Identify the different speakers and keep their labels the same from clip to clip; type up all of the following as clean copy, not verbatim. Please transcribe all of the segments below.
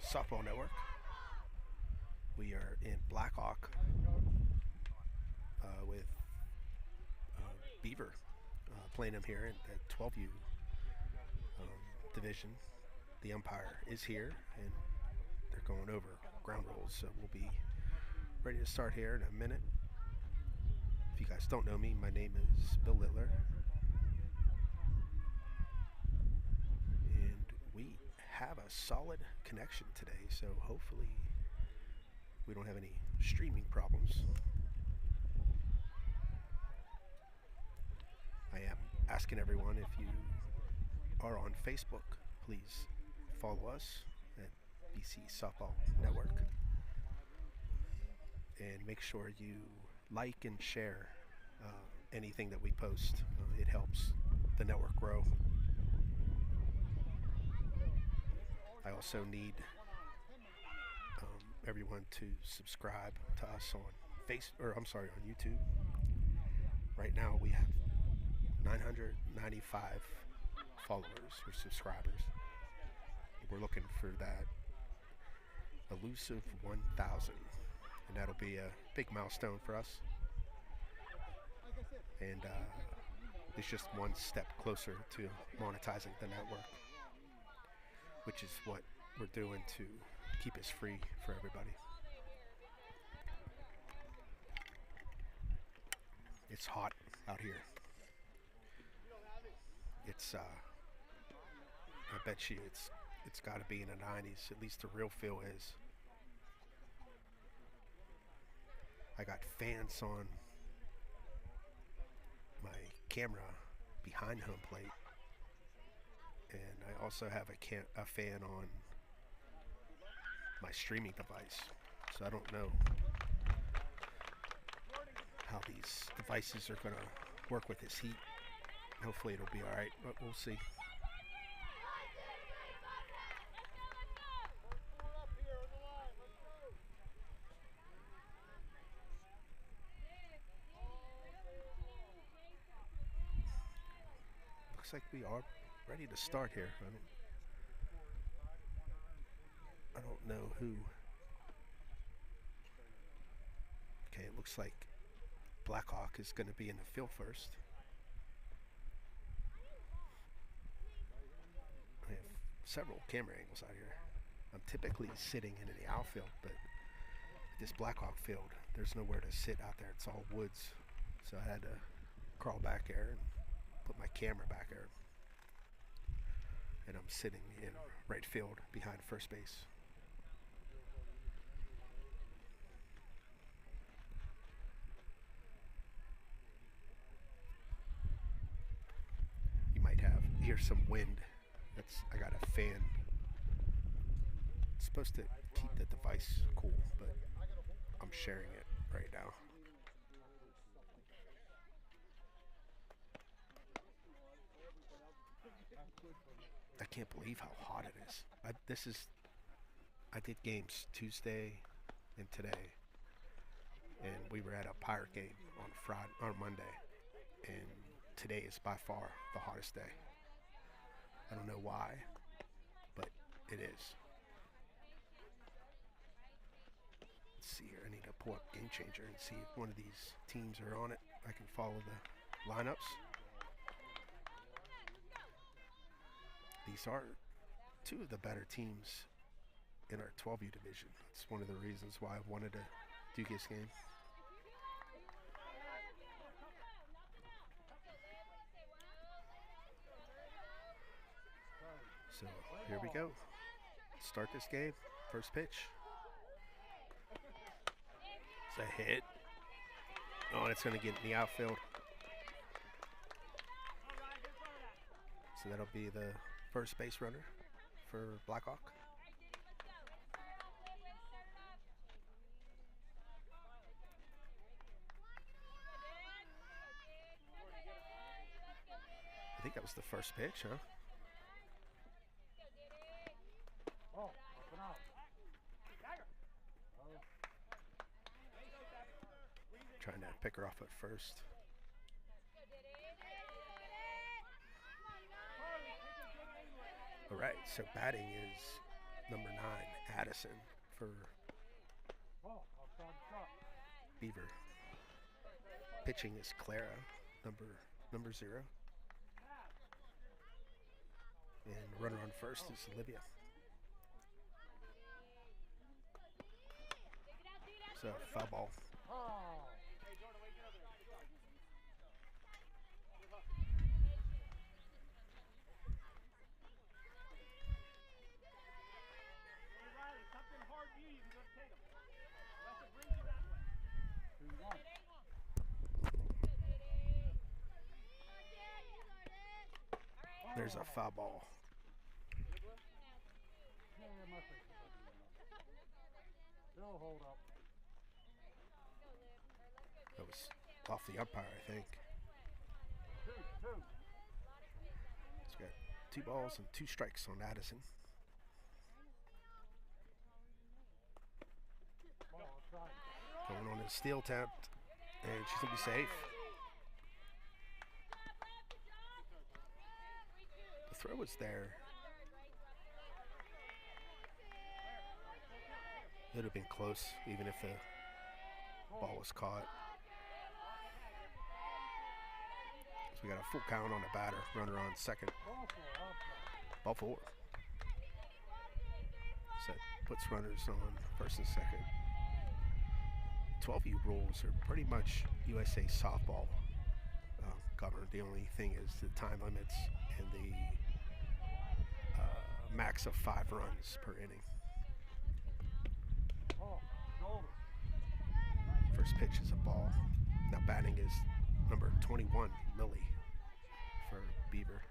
Speaker 1: Softball Network. We are in Blackhawk with Beaver, playing them here in the 12U division. The umpire is here, and they're going over ground rules, so we'll be ready to start here in a minute. If you guys don't know me, my name is Bill Littler, and we have a solid connection today, so hopefully we don't have any streaming problems. I am asking everyone, if you are on Facebook, please follow us at BC Softball Network, and make sure you like and share anything that we post. It helps the network grow. I also need everyone to subscribe to us on on YouTube. Right now we have 995 followers or subscribers. We're looking for that elusive 1,000, and that'll be a big milestone for us. And it's just one step closer to monetizing the network, which is what we're doing to keep us free for everybody. It's hot out here. It's I bet you it's got to be in the 90s. At least the real feel is. I got fans on my camera behind home plate, and I also have a fan on my streaming device. So I don't know how these devices are going to work with this heat. Hopefully it'll be all right, but we'll see. Looks like we are ready to start here. I don't know who. Okay, it looks like Blackhawk is going to be in the field first. I have several camera angles out here. I'm typically sitting in the outfield, but this Blackhawk field, there's nowhere to sit out there. It's all woods. So I had to crawl back there and put my camera back there. And I'm sitting in right field behind first base. You might hear some wind. I got a fan. It's supposed to keep the device cool, but I'm sharing it right now. I can't believe how hot it is. I did games Tuesday and today, and we were at a Pirate game on Monday, and today is by far the hottest day. I don't know why, but it is. Let's see here. I need to pull up Game Changer and see if one of these teams are on it. I can follow the lineups. These are two of the better teams in our 12U division. It's one of the reasons why I wanted to do this game. So here we go. Start this game. First pitch. It's a hit. Oh, and it's going to get in the outfield. So that'll be the first base runner for Blackhawk. I think that was the first pitch, huh? Trying to pick her off at first. All right, so batting is number 9, Addison for Beaver. Pitching is Clara, number 0. And runner on first is Olivia. So foul ball. There's a foul ball. That was off the umpire, I think. He's got 2 balls and 2 strikes on Addison. Going on a steal attempt, and she's going to be safe. The throw was there. It would have been close, even if the ball was caught. So we got a full count on the batter. Runner on second. Ball 4. So that puts runners on first and second. 12U rules are pretty much USA softball governed. The only thing is the time limits and the max of 5 runs per inning. First pitch is a ball. Now batting is number 21, Lily, for Beaver.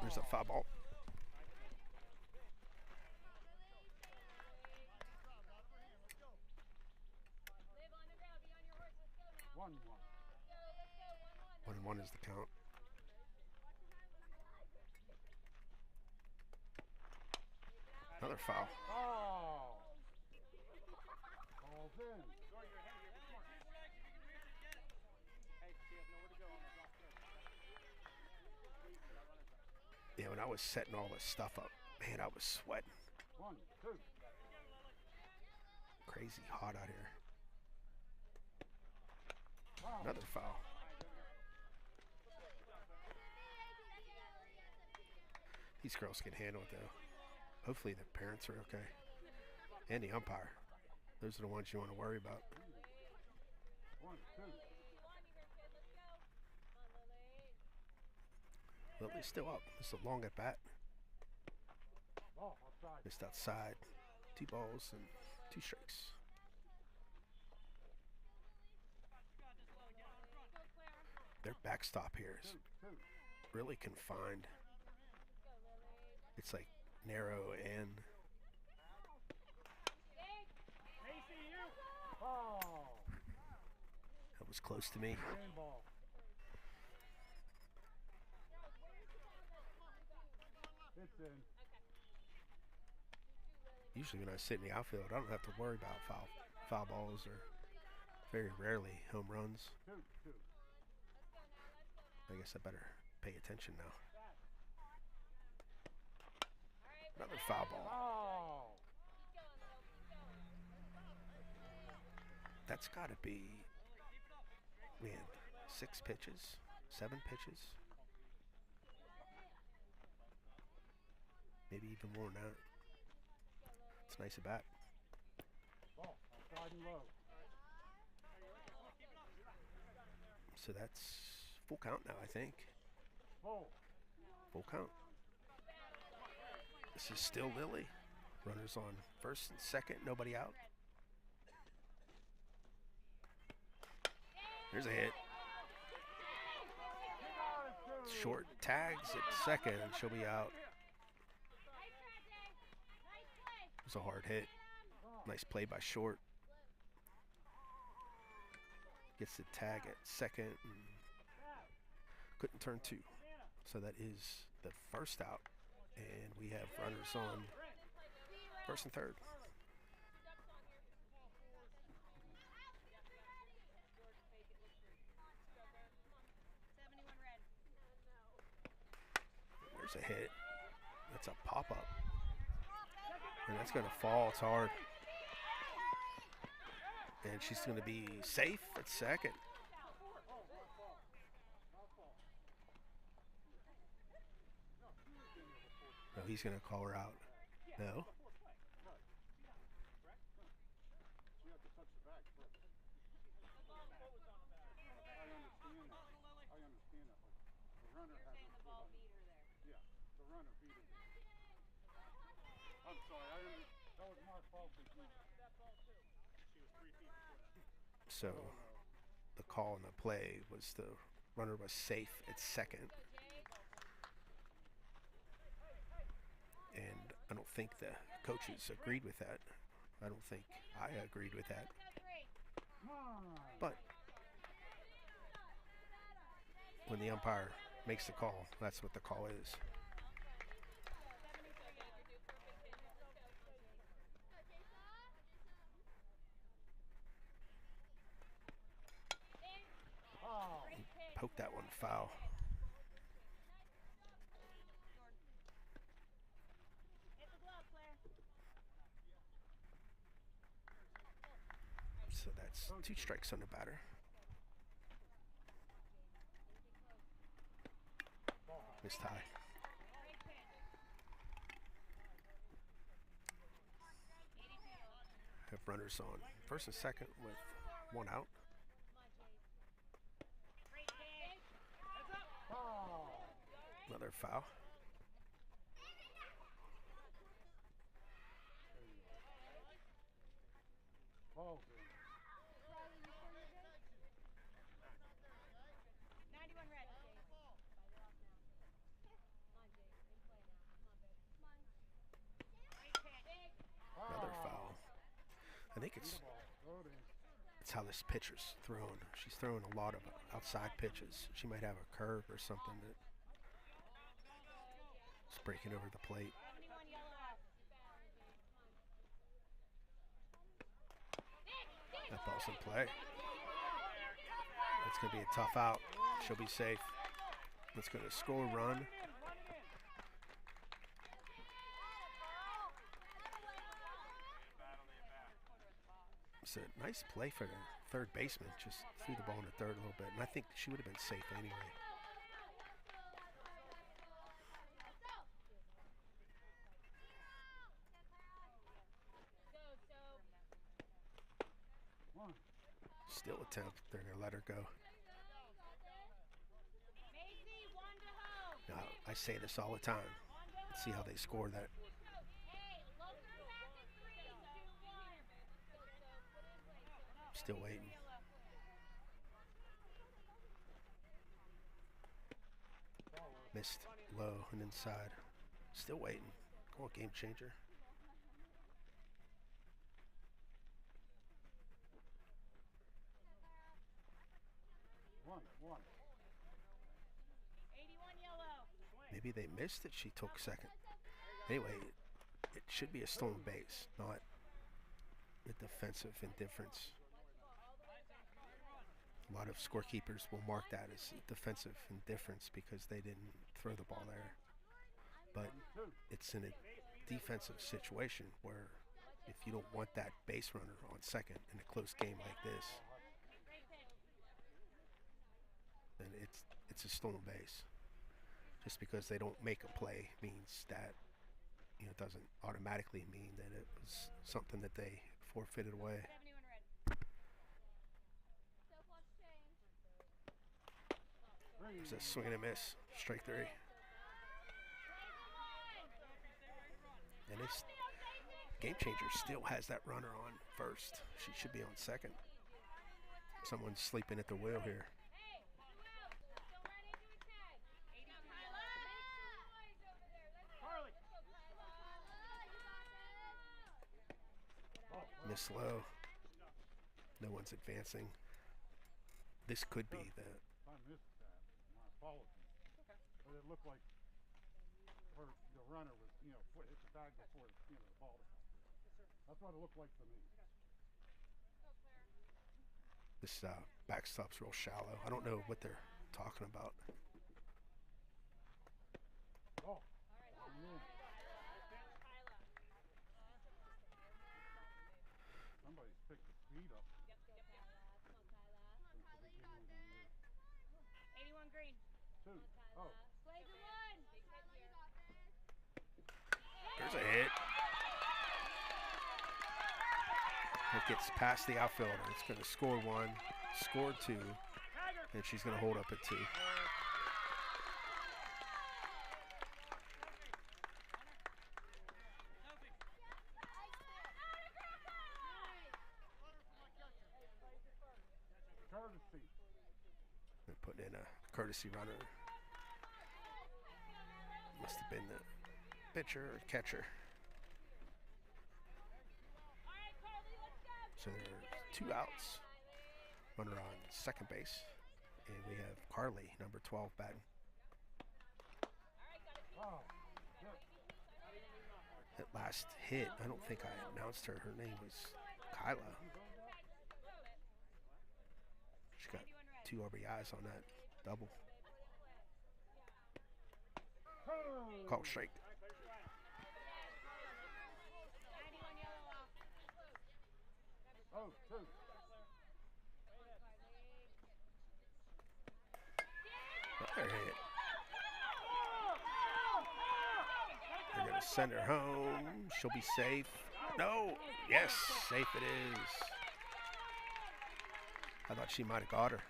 Speaker 1: There's a foul ball. One and one is the count. Another foul. Yeah, when I was setting all this stuff up, man, I was sweating. Crazy hot out here. Another foul. These girls can handle it, though. Hopefully the parents are okay. And the umpire. Those are the ones you want to worry about. Lily's still up. It's a long at bat. Missed outside. 2 balls and 2 strikes. Their backstop here is really confined. It's like narrow and that was close to me. Usually when I sit in the outfield, I don't have to worry about foul balls or very rarely home runs. I guess I better pay attention now. Another foul ball. That's got to be, man, 6 pitches, 7 pitches. Maybe even more than that. It's nice at bat. So that's full count now, I think. Full count. This is still Lily. Runners on first and second, nobody out. There's a hit. Short tags at second, and she'll be out. It was a hard hit. Nice play by Short. Gets the tag at second and couldn't turn 2. So that is the first out. And we have runners on first and third. was a hit. That's a pop-up. And that's going to fall. It's hard. And she's going to be safe at second. No, he's going to call her out. No. So the call on the play was the runner was safe at second. And I don't think the coaches agreed with that. I don't think I agreed with that. But when the umpire makes the call, that's what the call is. Poke that one foul. So that's 2 strikes on the batter. Miss tie. Have runners on first and second with 1 out. Another foul. Another foul. I think it's how this pitcher's thrown. She's throwing a lot of outside pitches. She might have a curve or something that is breaking over the plate. That ball's in play. It's going to be a tough out. She'll be safe. It's going to score a run. It's a nice play for the third baseman. Just threw the ball in the third a little bit. And I think she would have been safe anyway. Still attempt. They're going to let her go. Now, I say this all the time. Let's see how they score that. Still waiting. Missed low and inside. Still waiting. Come on, game changer. Maybe they missed it. She took second. Anyway, it should be a stolen base, not a defensive indifference. A lot of scorekeepers will mark that as defensive indifference because they didn't throw the ball there. But it's in a defensive situation where if you don't want that base runner on second in a close game like this, then it's a stolen base. Just because they don't make a play means that, you know, it doesn't automatically mean that it was something that they forfeited away. It's a swing and a miss, strike 3. And this game changer still has that runner on first. She should be on second. Someone's sleeping at the wheel here. Miss low. No one's advancing. This could be the.
Speaker 2: I missed that. My apologies. But it looked like the runner was, foot hit the bag before the ball. That's what it looked like to me.
Speaker 1: This backstop's real shallow. I don't know what they're talking about.
Speaker 2: Oh.
Speaker 1: gets past the outfielder. It's going to score 1, score 2, and she's going to hold up at 2.
Speaker 2: Courtesy.
Speaker 1: They're putting in a courtesy runner. Must have been the pitcher or catcher. So there's 2 outs. Runner on second base. And we have Carly, number 12, batting. That last hit, I don't think I announced her. Her name was Kyla. She got 2 RBIs on that double. Call strike.
Speaker 2: Oh, 2.
Speaker 1: Another hit. They're going to send her home. She'll be safe. No. Yes, safe it is. I thought she might have got her.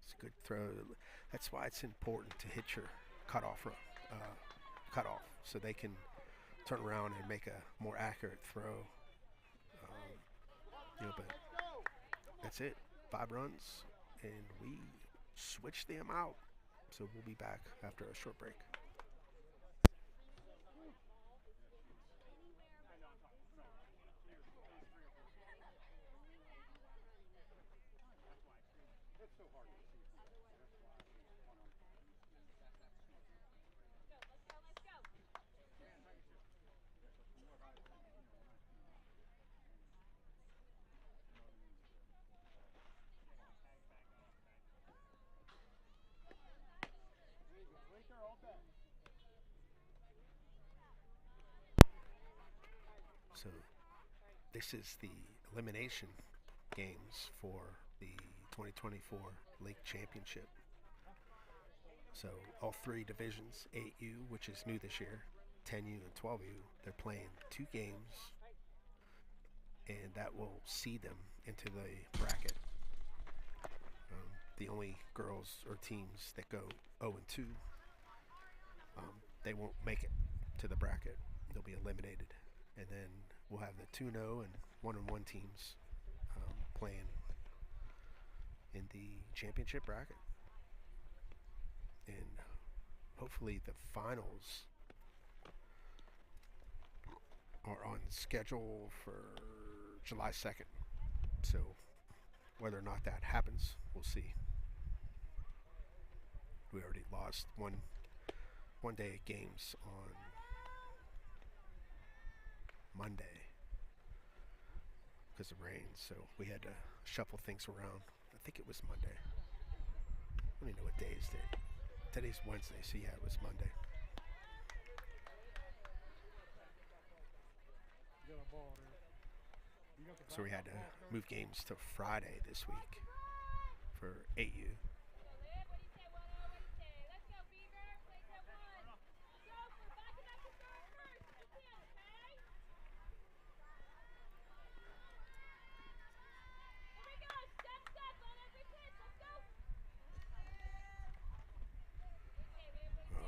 Speaker 1: It's a good throw. That's why it's important to hit your cutoff so they can turn around and make a more accurate throw. But that's it. 5 runs, and we switched them out. So we'll be back after a short break. So this is the elimination games for the 2024 League Championship. So all 3 divisions, 8U, which is new this year, 10U and 12U, they're playing 2 games, and that will seed them into the bracket. The only girls or teams that go 0-2, they won't make it to the bracket. They'll be eliminated. And then we'll have the 2-0 and 1-1 teams playing in the championship bracket. And hopefully the finals are on schedule for July 2nd. So whether or not that happens, we'll see. We already lost one day of games on Monday because of rain, so we had to shuffle things around. I think it was Monday. I don't even know what day is today. Today's Wednesday, so yeah, it was Monday. So we had to move games to Friday this week for 8U.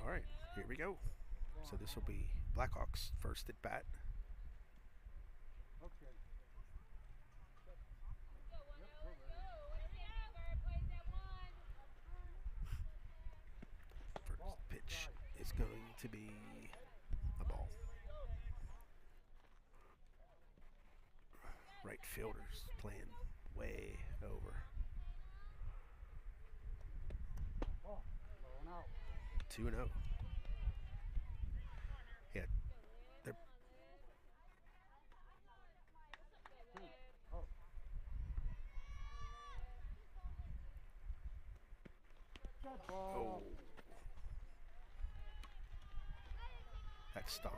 Speaker 1: All right, here we go. So this will be Blackhawks first at bat. First pitch is going to be a ball. Right fielders playing way over. 2-0. Yeah, they're oh, that stung.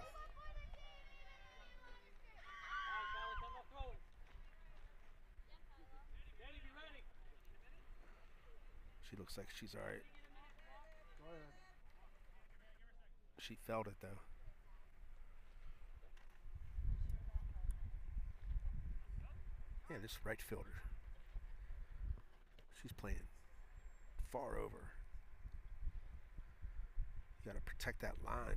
Speaker 1: She looks like she's all right. She felt it though. Yeah, this right fielder. She's playing far over. You got to protect that line.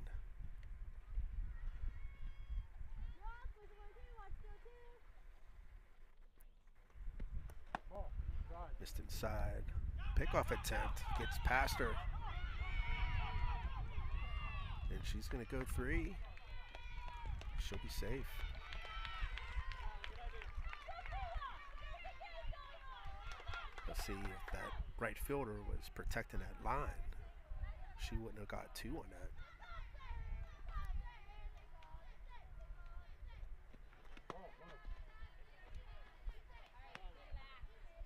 Speaker 1: Missed inside. Pickoff attempt. Gets past her. And she's going to go 3. She'll be safe. Let's see if that right fielder was protecting that line. She wouldn't have got 2 on that.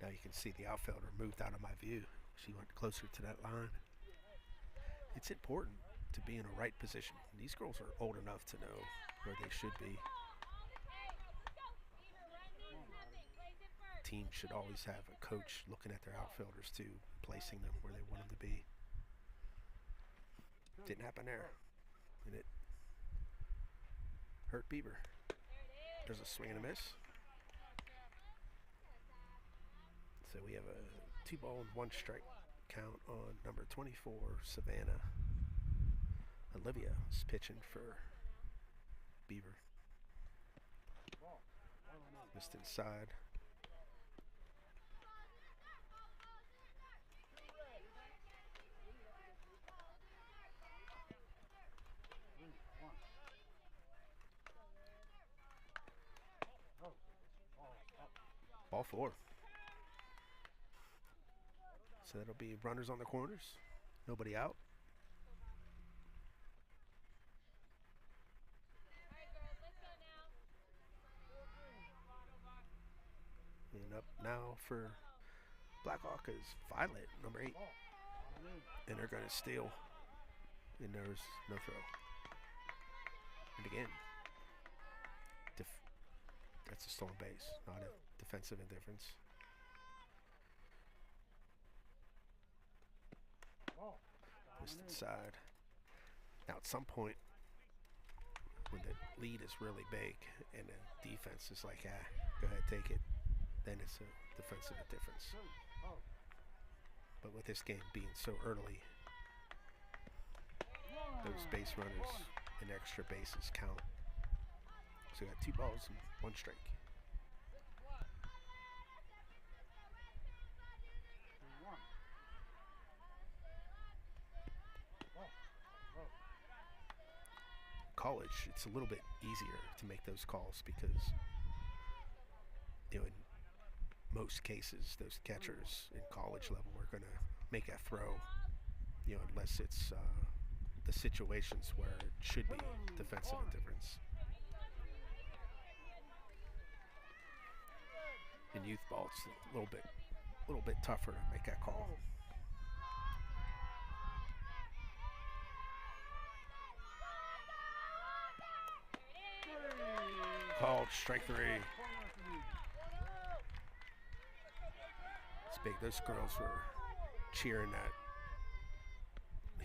Speaker 1: Now you can see the outfielder moved out of my view. She went closer to that line. It's important to be in a right position. These girls are old enough to know where they should be. Teams should always have a coach looking at their outfielders too, placing them where they want them to be. Didn't happen there, and it hurt Beaver. There's a swing and a miss. So we have a 2-ball and 1 strike count on number 24, Savannah. Olivia is pitching for Beaver. Missed inside. Ball 4. So that'll be runners on the corners. Nobody out. And up now for Blackhawk is Violet, number 8. And they're going to steal. And there's no throw. And again, that's a stolen base, not a defensive indifference. Missed inside. Now at some point, when the lead is really big and the defense is like, go ahead, take it, then it's a defensive indifference. But with this game being so early, those base runners and extra bases count. So we got 2 balls and 1 strike. College, it's a little bit easier to make those calls because, in most cases, those catchers in college level are going to make a throw, unless it's the situations where it should be defensive indifference. In youth ball, it's a little bit tougher to make that call. Called strike 3. It's big. Those girls were cheering that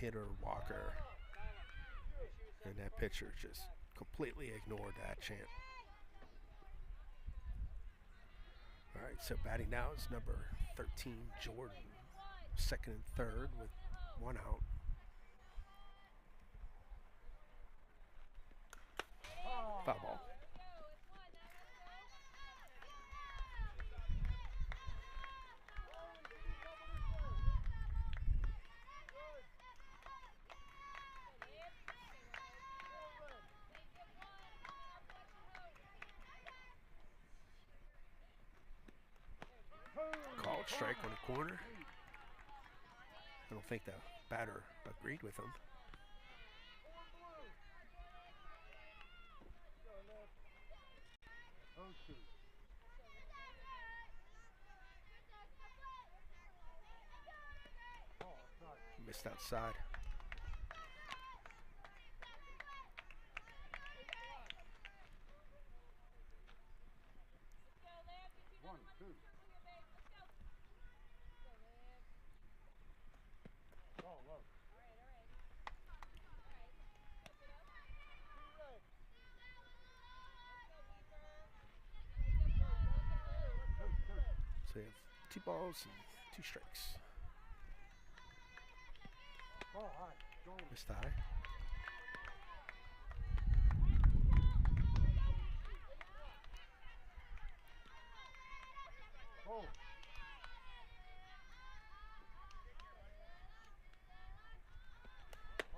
Speaker 1: hitter Walker, and that pitcher just completely ignored that chant. All right, so batting now is number 13, Jordan. 2nd and 3rd with 1 out. Foul ball. Called strike on the corner. I don't think the batter agreed with him. Missed outside. So we have 2 balls and 2 strikes.
Speaker 2: Ball high. Go.
Speaker 1: Missed the high.
Speaker 2: Oh.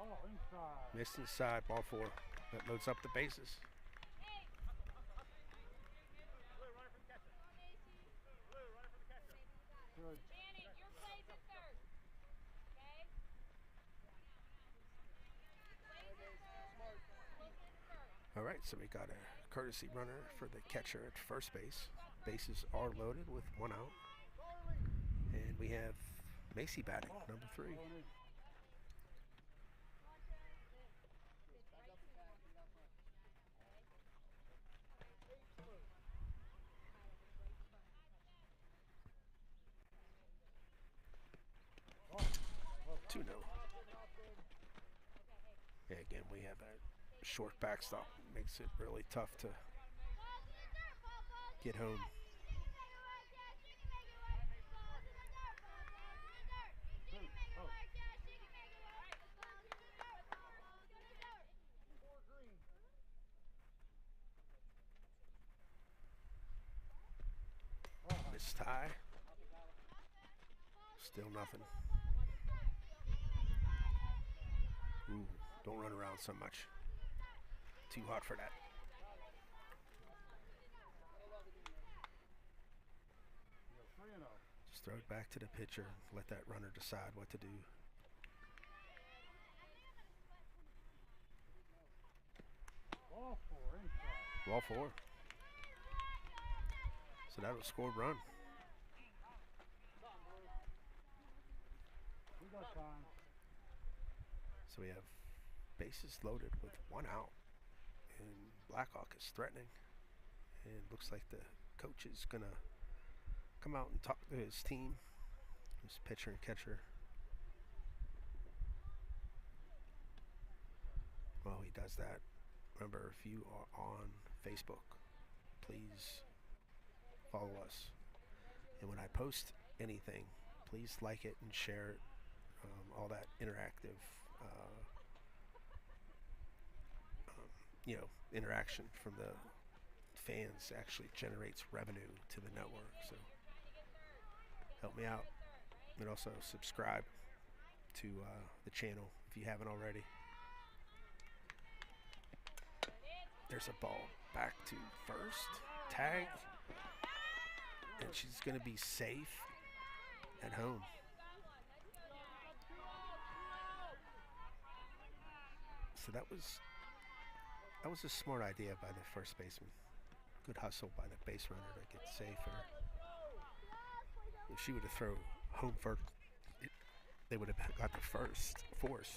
Speaker 2: Oh, inside.
Speaker 1: Missed inside, ball 4. That loads up the bases.
Speaker 2: Good.
Speaker 1: All right, so we got a courtesy runner for the catcher at first base. Bases are loaded with 1 out. And we have Macy batting, number 3.
Speaker 2: Going in.
Speaker 1: 2-0. Yeah, again, we have a short backstop. Makes it really tough to get home.
Speaker 2: Oh.
Speaker 1: Missed tie. Still nothing. Ooh, don't run around so much. Too hot for that.
Speaker 2: You're 3-0.
Speaker 1: Just throw it back to the pitcher. Let that runner decide what to do.
Speaker 2: Ball 4 inside.
Speaker 1: Ball 4. So that'll score a run.
Speaker 2: We got time.
Speaker 1: So we have bases loaded with 1 out. And Blackhawk is threatening. And it looks like the coach is going to come out and talk to his team, his pitcher and catcher. While he does that, remember, if you are on Facebook, please follow us. And when I post anything, please like it and share it. All that interactive, interaction from the fans actually generates revenue to the network. So help me out. And also subscribe to the channel if you haven't already. There's a ball back to first. Tag. And she's going to be safe at home. So that was a smart idea by the first baseman. Good hustle by the base runner to get safe. If she would have thrown home first, they would have got the first force,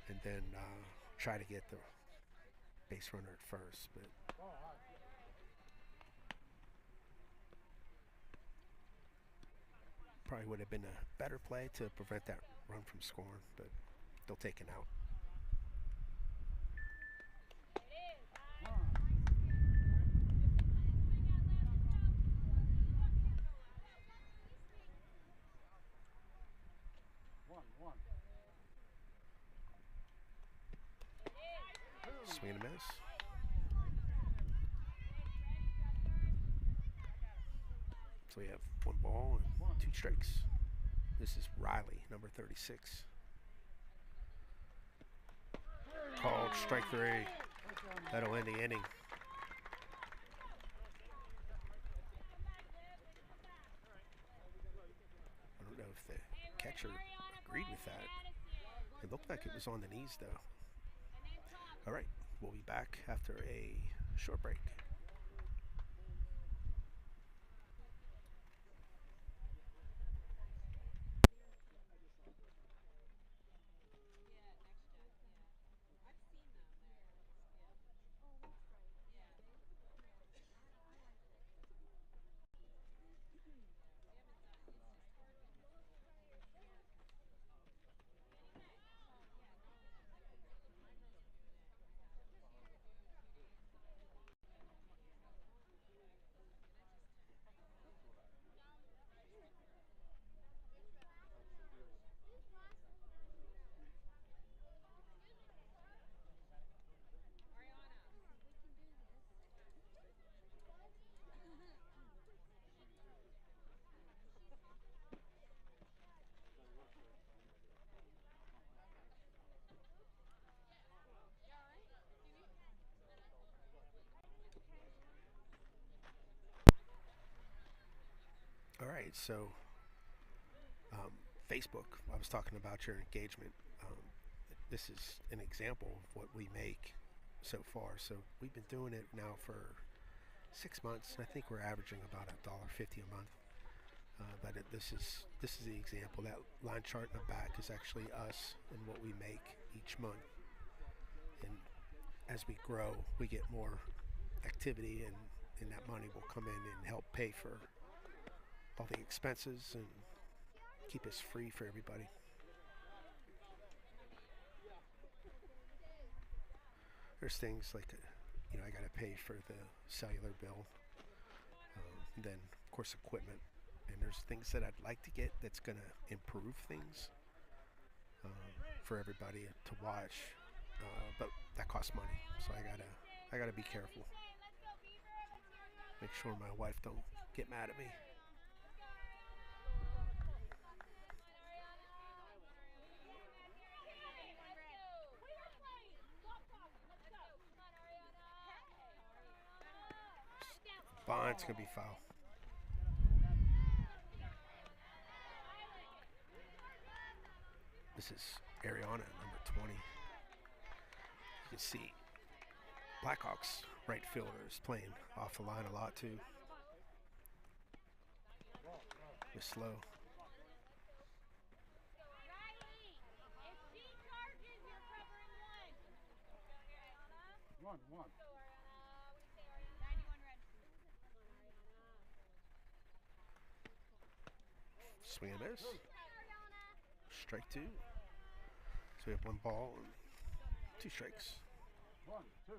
Speaker 1: and then try to get the base runner at first. But probably would have been a better play to prevent that run from scoring. But they'll take it out.
Speaker 2: 1-1.
Speaker 1: Swing and a miss. So we have 1 ball and 2 strikes. This is Riley, number 36. Called strike 3. That'll end the inning. I don't know if the catcher agreed with that. It looked like it was on the knees, though. All right, we'll be back after a short break. right, so Facebook, I was talking about your engagement. This is an example of what we make so far. So we've been doing it now for 6 months, and I think we're averaging about $1.50 a month. This is the example. That line chart in the back is actually us and what we make each month. And as we grow, we get more activity, and that money will come in and help pay for all the expenses and keep us free for everybody. There's things like, I got to pay for the cellular bill, then of course equipment, and there's things that I'd like to get that's going to improve things for everybody to watch, but that costs money, so I gotta be careful. Make sure my wife don't get mad at me. It's gonna be foul. This is Ariana, number 20. You can see Blackhawks right fielder is playing off the line a lot too. It's slow.
Speaker 2: One.
Speaker 1: Swing and miss. Strike two. So we have one ball and 2 strikes.
Speaker 2: 1, 2.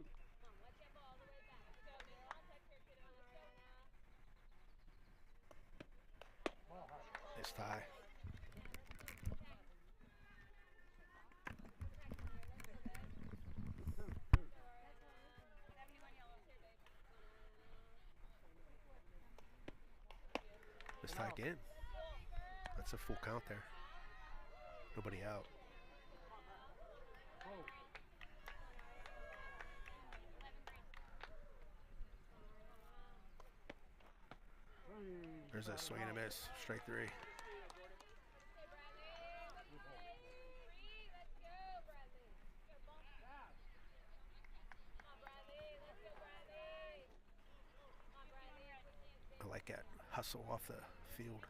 Speaker 1: Nice tie. Let's tie again. That's a full count there. Nobody out. There's a swing and a miss. Strike 3. I like that hustle off the field.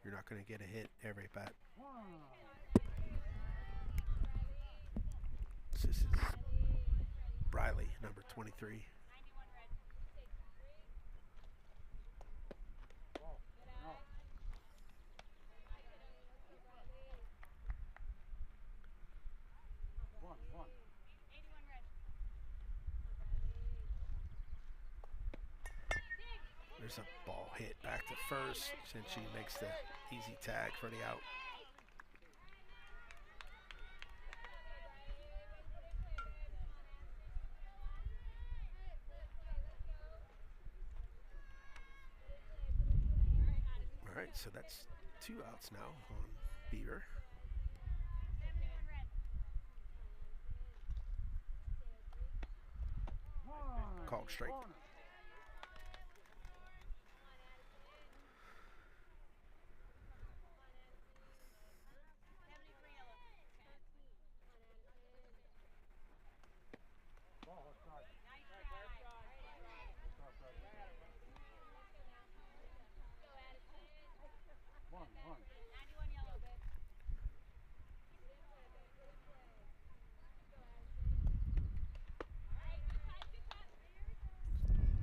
Speaker 1: You're not going to get a hit every bat. This is Briley, number 23. There's a ball hit back to first, since she makes the easy tag for the out. All right, so that's 2 outs now on Beaver. Called strike.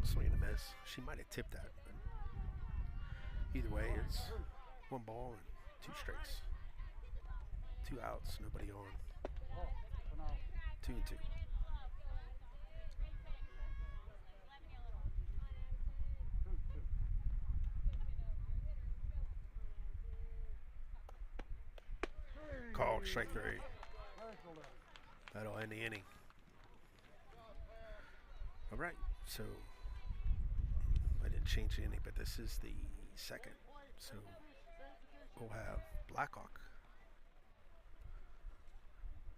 Speaker 1: Swing and a miss. She might have tipped that. But either way, it's 1 ball and 2 strikes. 2 outs, nobody on. 2 and 2. Called strike 3. That'll end the inning. All right, so I didn't change the inning, but this is the second. So we'll have Blackhawk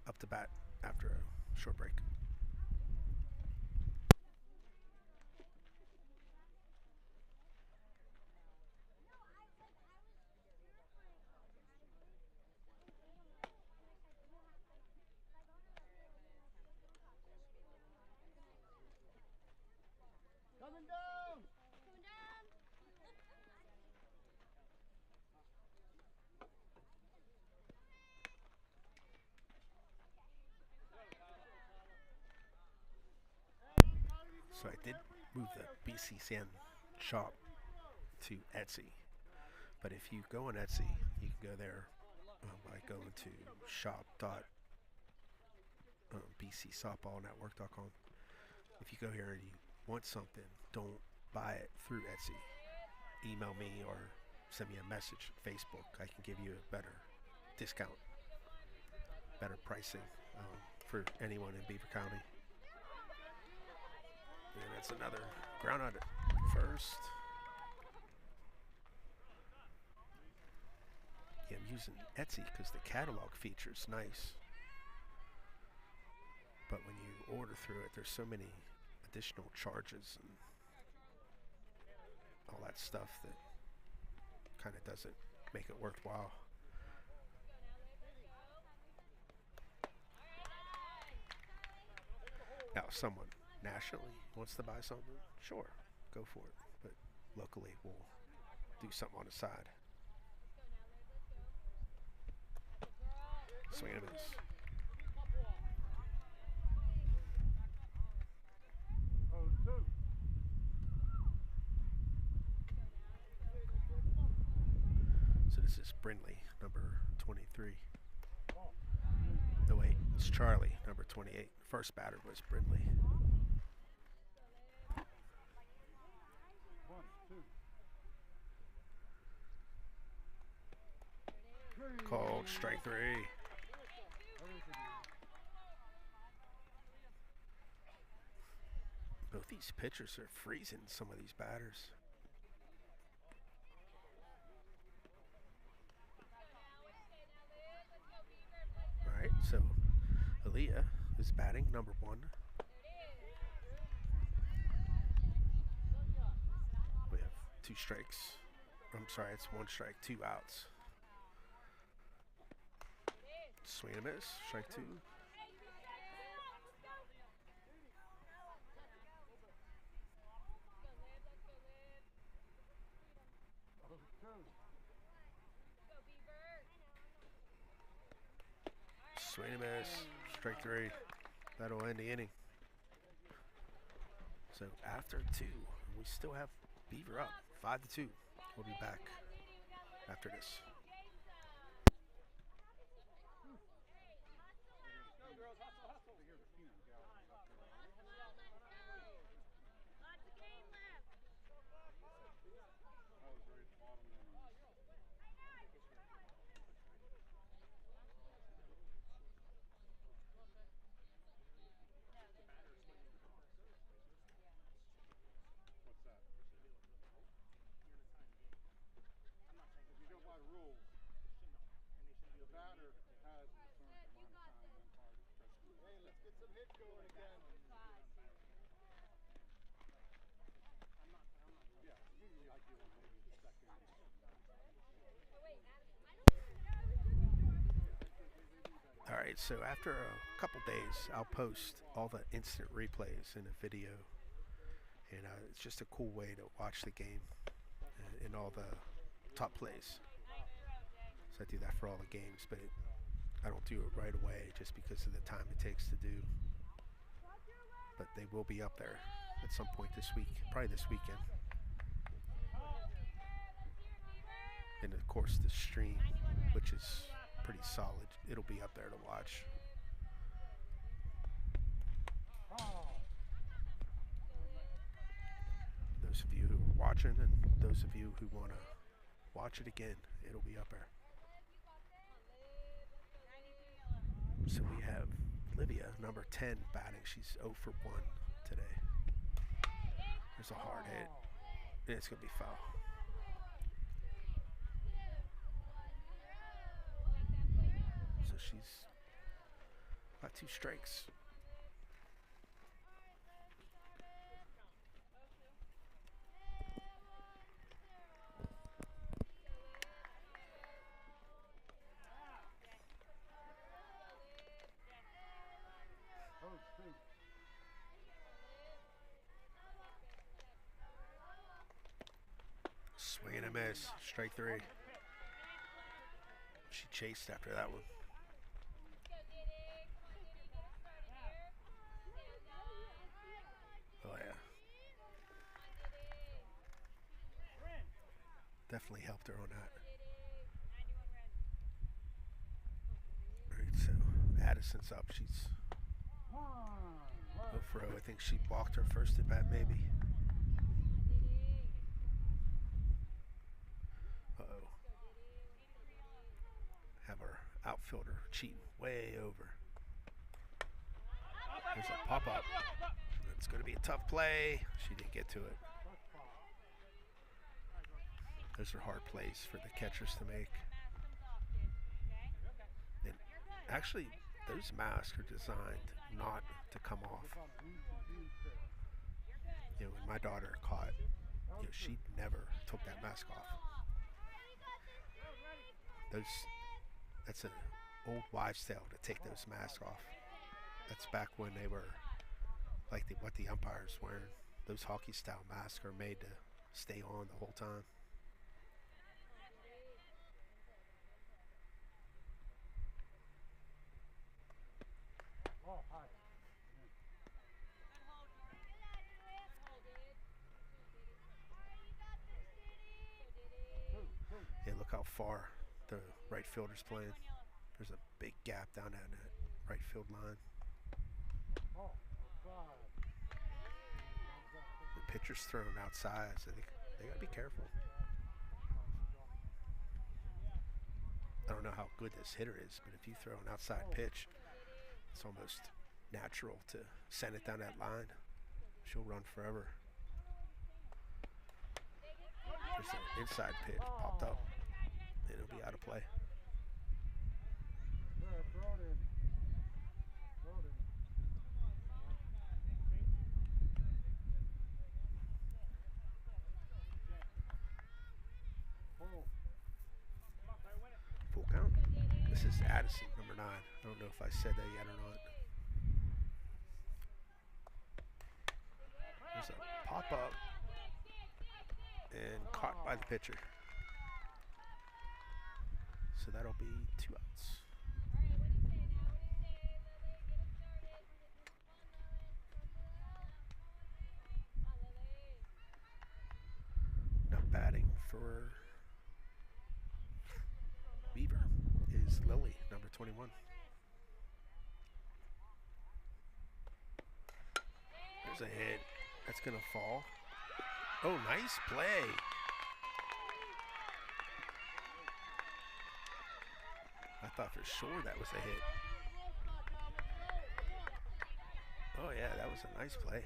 Speaker 1: up to bat after a short break. So I did move the BCCN shop to Etsy. But if you go on Etsy, you can go there by going to shop.bcsoftballnetwork.com. If you go here and you want something, don't buy it through Etsy. Email me or send me a message on Facebook. I can give you a better discount, better pricing for anyone in Beaver County. And that's another ground on it first. Yeah, I'm using Etsy because the catalog feature's nice. But when you order through it, there's so many additional charges and all that stuff that kind of doesn't make it worthwhile. Now, if someone nationally wants to buy something, sure, go for it. But locally, we'll do something on the side. Swing and a miss. So this is Brindley, number 23. No, wait, it's Charlie, number 28. First batter was Brindley.
Speaker 2: 1, 2.
Speaker 1: Called strike 3. Both these pitchers are freezing some of these batters. All right, so Aaliyah is batting, number 1. We have 2 strikes. I'm sorry, it's 1 strike, 2 outs. Swing and a miss, strike 2. Swing and a miss, strike 3. That'll end the inning. So after 2, we still have Beaver up, 5-2. We'll be back after this. All right, so after a couple days, I'll post all the instant replays in a video. And it's just a cool way to watch the game and all the top plays. So I do that for all the games, but I don't do it right away just because of the time it takes to do. But they will be up there at some point this week, probably this weekend. And of course the stream, which is pretty solid, it'll be up there to watch. Those of you who are watching and those of you who want to watch it again, it'll be up there. So we have Livia, number 10, batting. She's 0 for 1 today. There's a hard hit. And it's going to be foul. So she's got 2 strikes. Swing and a miss. Strike 3. She chased after that one. Oh yeah, definitely helped her on that. All right, so Addison's up. She's 0 for 0. I think she balked her first at bat, maybe. Uh-oh. Have our outfielder cheating way over. There's a pop-up. It's going to be a tough play. She didn't get to it. Those are hard plays for the catchers to make. And actually, those masks are designed not to come off. You know, when my daughter caught, you know, she never took that mask off. That's an old wives' tale to take those masks off. That's back when they were like what the umpires wearing. Those hockey-style masks are made to stay on the whole time. Yeah, look how far the right fielder's playing. There's a big gap down that right field line. The pitcher's thrown outside, so they got to be careful. I don't know how good this hitter is, but if you throw an outside pitch, it's almost natural to send it down that line. She'll run forever. There's an inside pitch popped up, and it'll be out of play. Full count. This is Addison, number 9. I don't know if I said that yet or not. There's a pop-up and caught by the pitcher. So that'll be 2 outs. Now batting for Beaver is Lily, number 21. There's a hit. That's going to fall. Oh, nice play. I thought for sure that was a hit. Oh, yeah, that was a nice play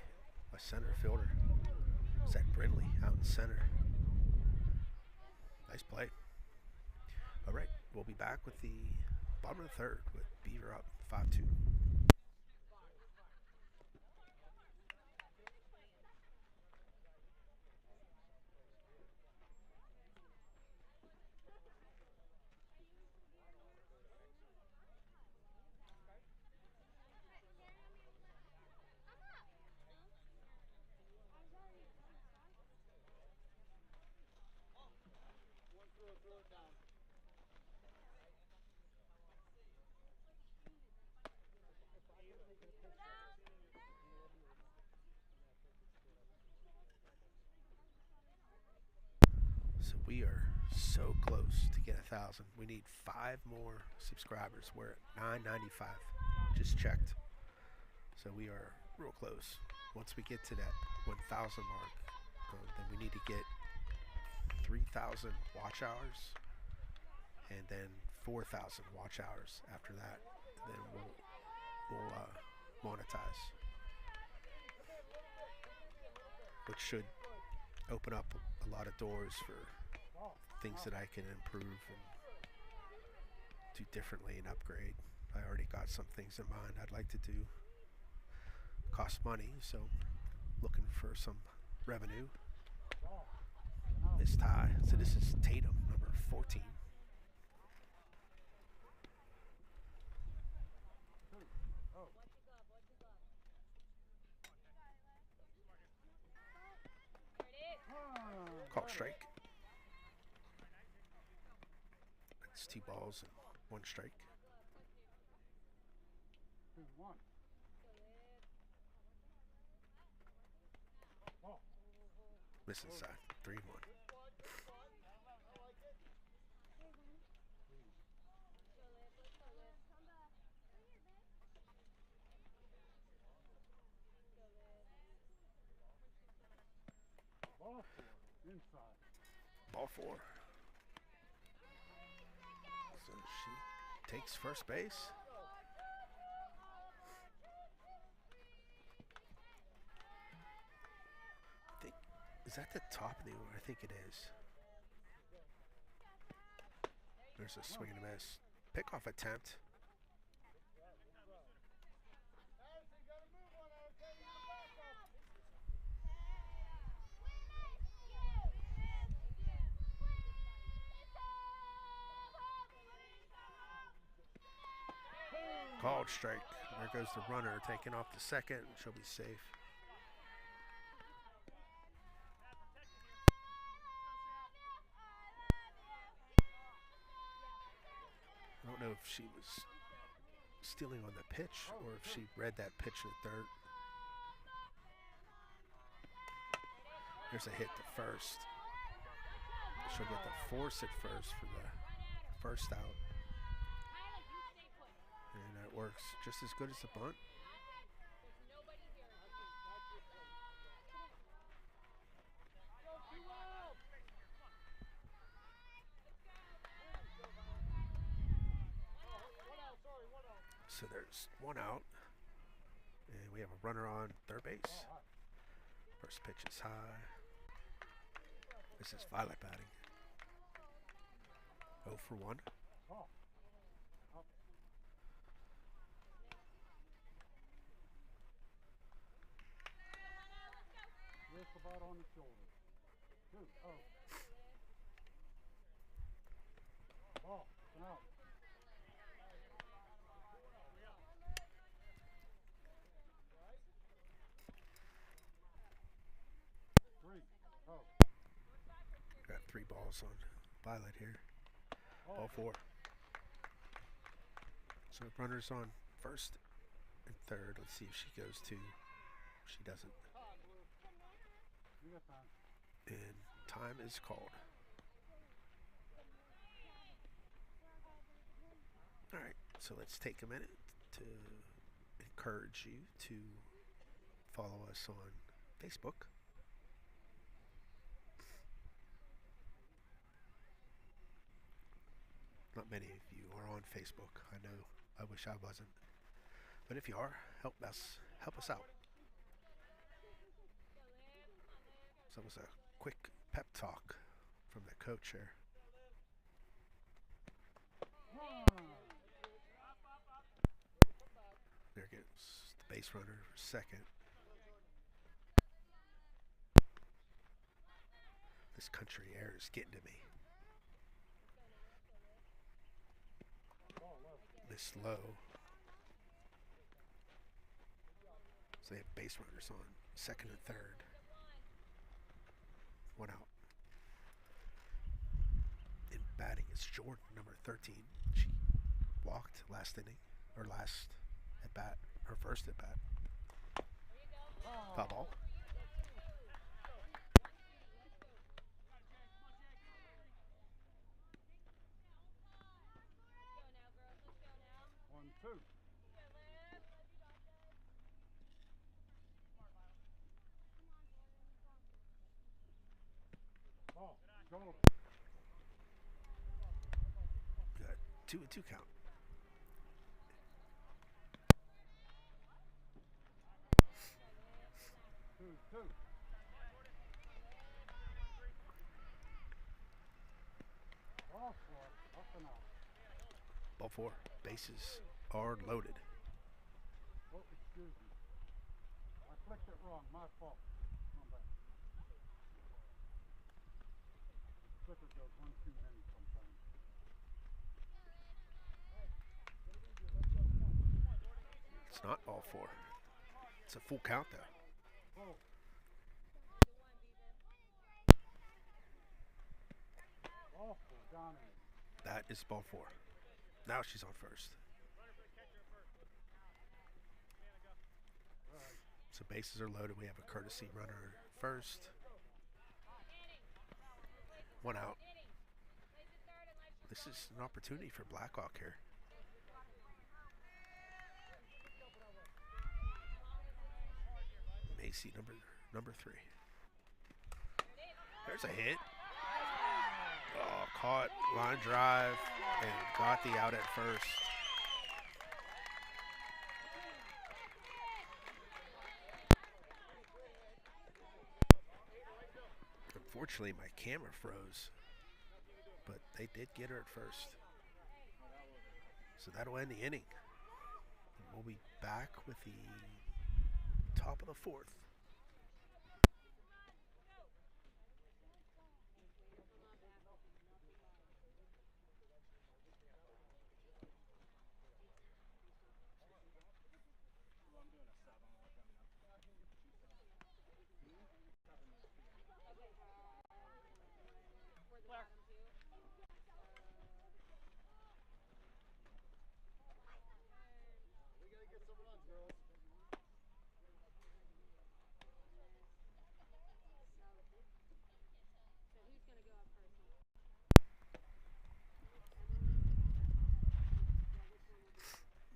Speaker 1: by center fielder. Zach Brindley out in center. Nice play. All right, we'll be back with the bottom of the 3rd with Beaver up 5-2. So we are so close to get 1,000. We need 5 more subscribers. We're at 995. Just checked. So we are real close. Once we get to that 1,000 mark, then we need to get 3,000 watch hours, and then 4,000 watch hours after that. Then we'll monetize, which should open up a lot of doors for things that I can improve and do differently and upgrade. I already got some things in mind I'd like to do. Cost money, so looking for some revenue. This tie. So this is Tatum, number 14. Called strike. That's 2 balls and 1 strike.
Speaker 2: 2-1.
Speaker 1: Missing side. 3-1.
Speaker 2: Inside.
Speaker 1: Ball 4. So she takes first base. I think, is that the top of the order? I think it is. There's a swing and a miss. Pickoff attempt. Called strike. There goes the runner taking off the second. She'll be safe. I don't know if she was stealing on the pitch or if she read that pitch at third. There's a hit to first. She'll get the force at first for the first out. And that works just as good as the bunt. So there's one out. And we have a runner on third base. First pitch is high. This is Violet batting. 0 for 1.
Speaker 2: Just about on the shoulder. 2-0. Ball. Out. 3-0.
Speaker 1: Got 3 balls on Violet here. Ball 4. So runners on first and third. Let's see if she goes to. She doesn't. And time is called. All right, so let's take a minute to encourage you to follow us on Facebook. Not many of you are on Facebook. I know. I wish I wasn't. But if you are, help us out. So it was a quick pep talk from the coach here. There goes the base runner for second. This country air is getting to me. This low. So they have base runners on second and third. One out. In batting is Jordan, number 13. She walked last inning, or last at bat, her first at bat. Foul ball. We got 2-2 count. Ball 4. Bases are loaded.
Speaker 2: Oh, excuse me. I clicked it wrong. My fault. Come back. The clicker goes one too many sometimes.
Speaker 1: It's not ball 4. It's a full count though.
Speaker 2: Oh. Ball 4, Donnie.
Speaker 1: That is ball 4. Now she's on first. So bases are loaded. We have a courtesy runner first. One out. This is an opportunity for Blackhawk here. Macy, number 3. There's a hit. Oh, caught, line drive, and got the out at first. Unfortunately, my camera froze, but they did get her at first. So that'll end the inning. And we'll be back with the top of the fourth.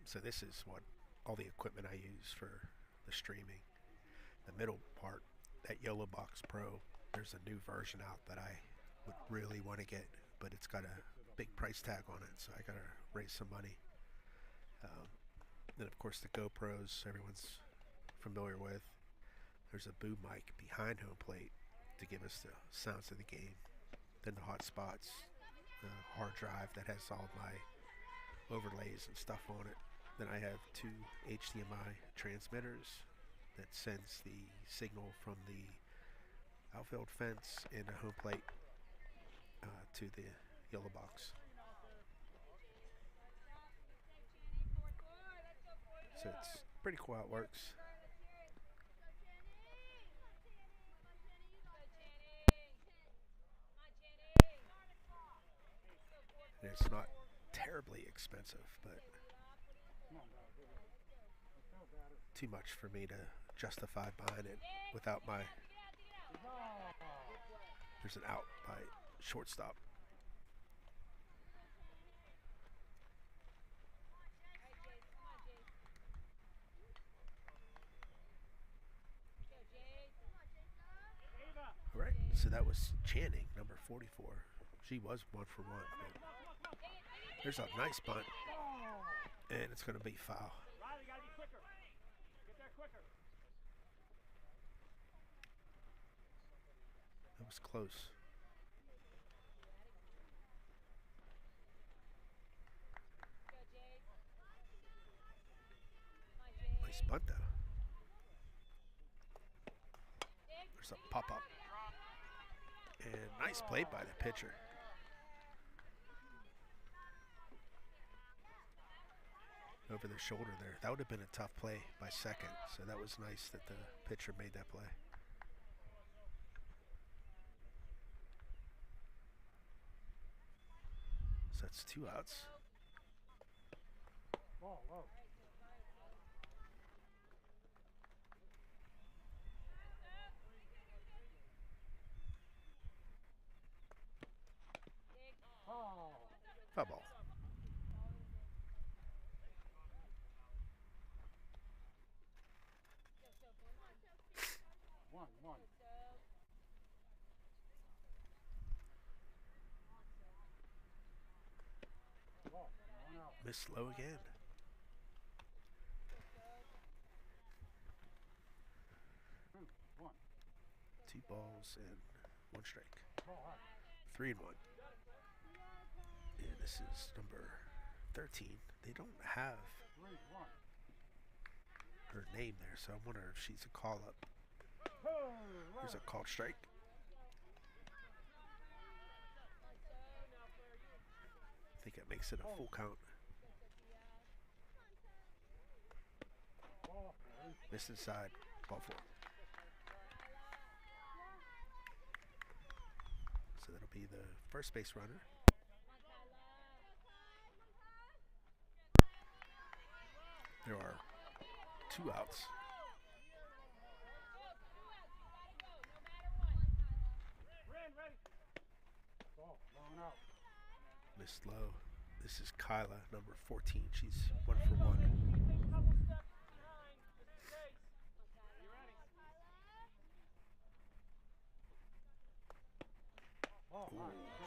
Speaker 1: So this is what all the equipment I use for the streaming. The middle part, that Yellow Box Pro, there's a new version out that I would really want to get, but it's got a big price tag on it, so I gotta raise some money. Then of course the GoPros everyone's familiar with. There's a boom mic behind home plate to give us the sounds of the game. Then the hotspots, the hard drive that has all my overlays and stuff on it. Then I have two HDMI transmitters that sends the signal from the outfield fence and the home plate to the yellow box. So it's pretty cool how it works. And it's not terribly expensive, but too much for me to justify buying it without my... There's an out by shortstop. All right, so that was Channing, number 44. She was 1 for 1. There's a nice bunt, and it's going to be foul. That was close. Nice bunt, though. There's a pop-up. And nice play by the pitcher. Over the shoulder there. That would have been a tough play by second. So that was nice that the pitcher made that play. So that's 2 outs.
Speaker 2: Ball low.
Speaker 1: Foul ball.
Speaker 2: One.
Speaker 1: Missed low again.
Speaker 2: One.
Speaker 1: 2 balls and 1 strike. 3-1. And this is number 13. They don't have her name there, so I wonder if she's a call-up. There's a called strike. I think it makes it a full count. Missed inside, ball 4. So that'll be the first base runner. There are 2 outs. Missed low. This is Kyla, number 14. She's 1 for 1.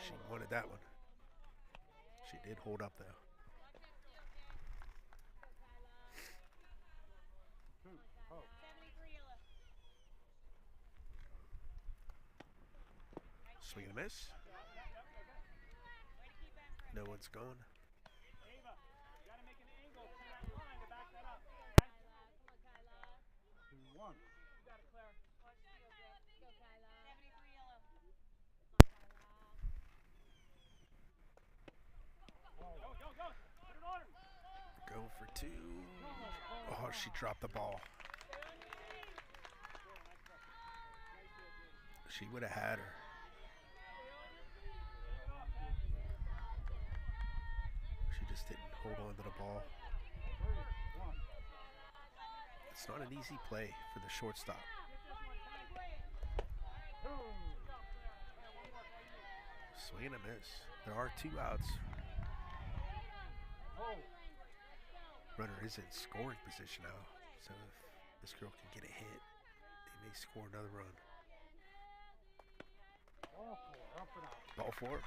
Speaker 1: She wanted that one. She did hold up though. Swing and a miss. No one's gone. Go for two. Oh, she dropped the ball. She would have had her. She just didn't hold on to the ball. It's not an easy play for the shortstop. Swing and a miss. There are 2 outs. Runner is in scoring position now, so if this girl can get a hit, they may score another run. Ball 4.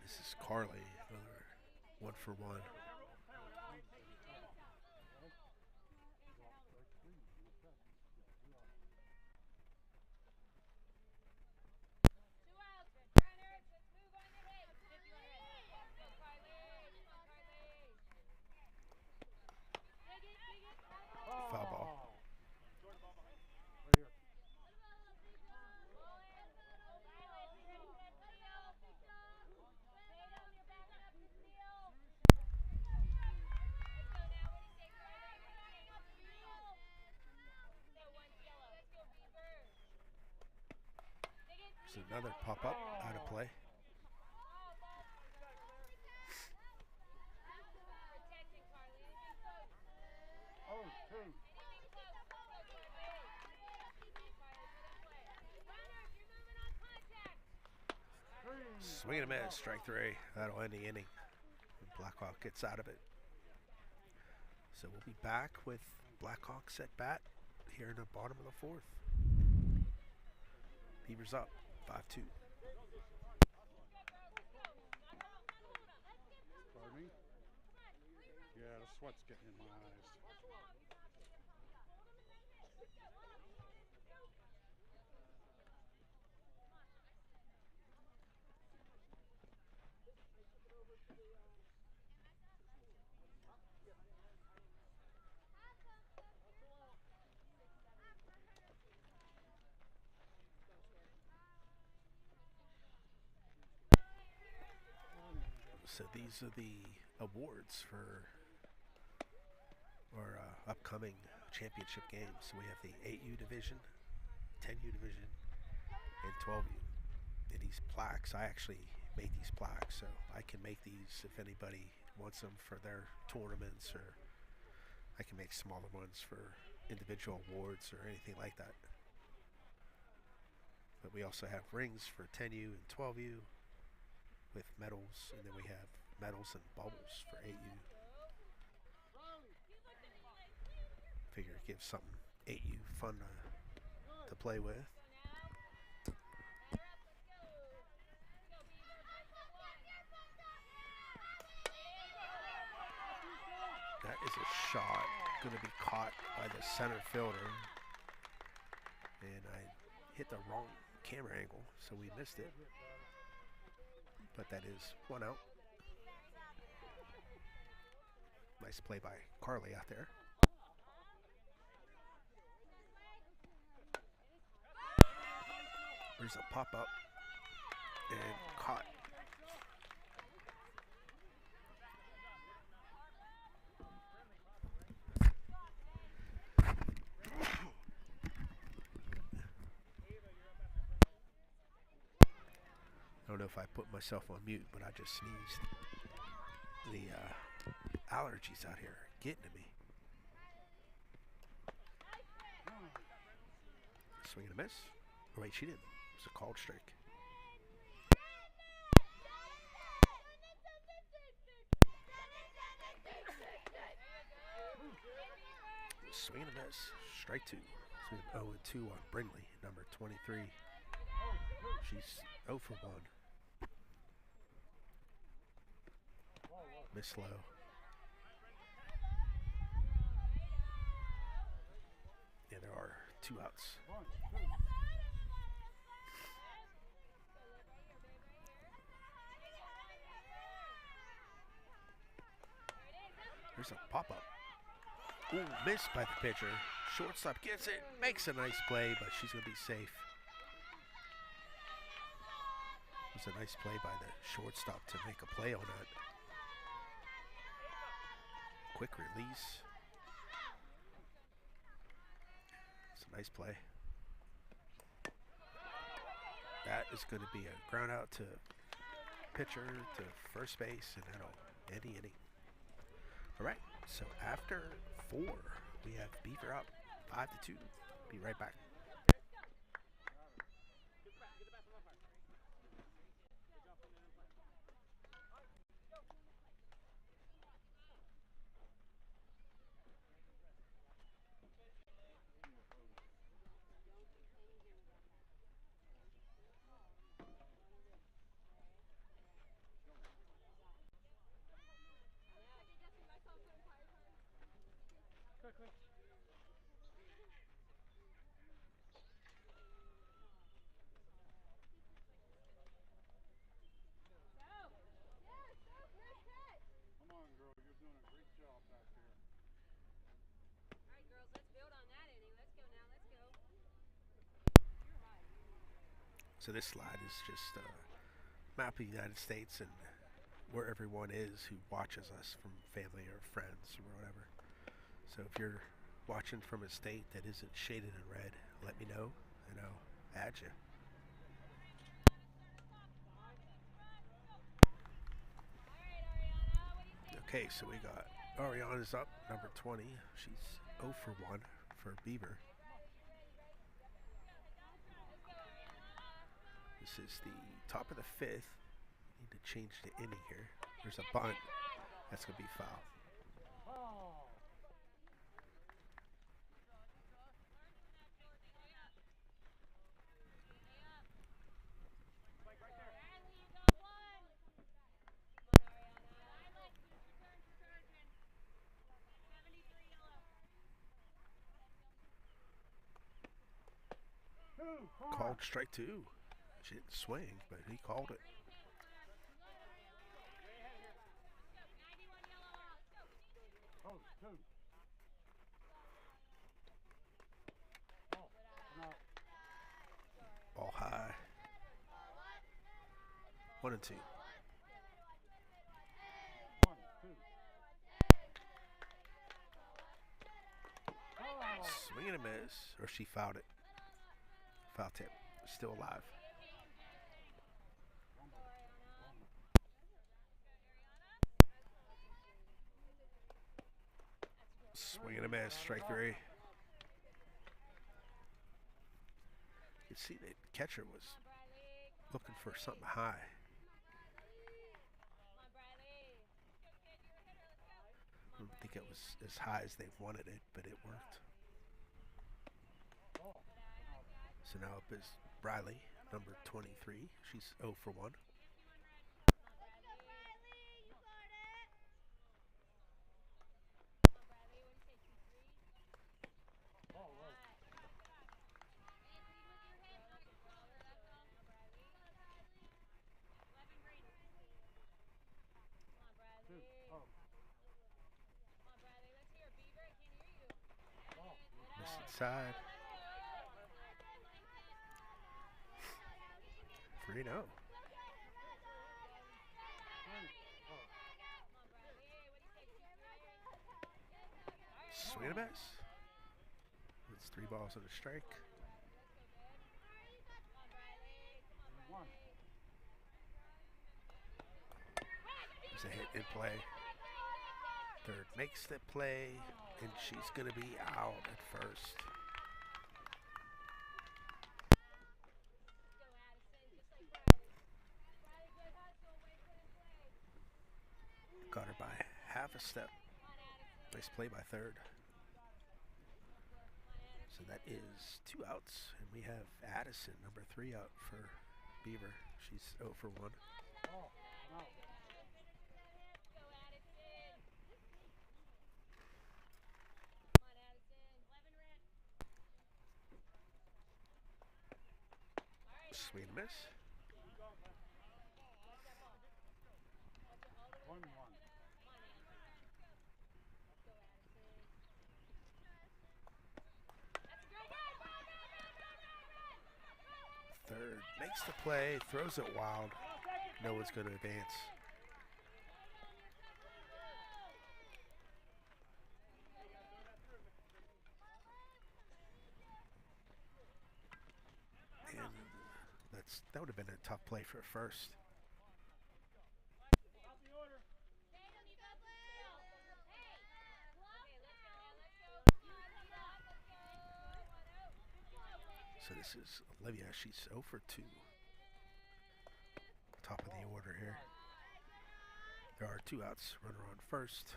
Speaker 1: This is Carly, another 1 for 1. Foul ball. So another pop-up out of play. Swing and a miss, strike 3. That'll end the inning. Blackhawk gets out of it. So we'll be back with Blackhawks at bat here in the bottom of the 4th. Beavers up, 5-2.
Speaker 2: Pardon me? Yeah, the sweat's getting in my eyes.
Speaker 1: So these are the awards for our upcoming championship games. So we have the 8U division, 10U division, and 12U. And these plaques, I actually made these plaques, so I can make these if anybody wants them for their tournaments, or I can make smaller ones for individual awards or anything like that. But we also have rings for 10U and 12U with medals, and then we have medals and bubbles for 8U. Figure it gives something 8U fun to play with. That is a shot going to be caught by the center fielder, and I hit the wrong camera angle, so we missed it. But that is 1 out. Nice play by Carly out there. There's a pop-up and caught. I don't know if I put myself on mute, but I just sneezed. The allergies out here are getting to me. Swing and a miss. Oh wait, she didn't. It's a called strike. Swing and a miss. Strike two. So we have 0 and 2 on Brindley, number 23. She's 0 for 1. Miss low. Yeah, there are 2 outs. There's a pop-up. Ooh, missed by the pitcher. Shortstop gets it, makes a nice play, but she's going to be safe. It was a nice play by the shortstop to make a play on that. Quick release. It's a nice play. That is going to be a ground out to pitcher to first base, and that'll end the inning. All right, so after 4, we have Beaver up 5-2. Be right back.
Speaker 2: Come on, girl. You're doing a great job back there.
Speaker 3: All right, girls, let's build on that inning. Let's go now. Let's go.
Speaker 1: So this slide is just a map of the United States and where everyone is who watches us from family or friends or whatever. So if you're watching from a state that isn't shaded in red, let me know and I'll add you. Okay, so we got Ariana's up, number 20. She's 0 for 1 for Beaver. This is the top of the 5th. Need to change the inning here. There's a bunt. That's going to be foul. Called strike 2. She didn't swing, but he called it. Ball high. 1 and 2. Swing and a miss, or she fouled it. Foul tip. Still alive. Swing and a miss. Strike 3. You can see the catcher was looking for something high. I don't think it was as high as they wanted it, but it worked. So now up is Briley, number 23. She's 0 for 1. Miss inside. 3-0. Swing and a miss. It's 3 balls and a strike. There's a hit in play. Third makes the play, and she's going to be out at first. Got her by half a step. Nice play by third. So that is 2 outs, and we have Addison, number 3, out for Beaver. She's 0 for 1.
Speaker 2: Ball. Out.
Speaker 3: Go Addison. Come on, Addison. 11 red. All right.
Speaker 1: Swing and miss.
Speaker 3: Watch that ball. Watch it all the way
Speaker 2: 1-1.
Speaker 3: back. Come on, Addison. Let's go, Addison. That's a great run. Run, run, run, run, run, run. Run, Addison.
Speaker 1: Third makes the play, throws it wild. No one's going to advance. And that would have been a tough play for a first. So this is Olivia. She's 0 for 2. Top of the order here. There are 2 outs. Runner on first.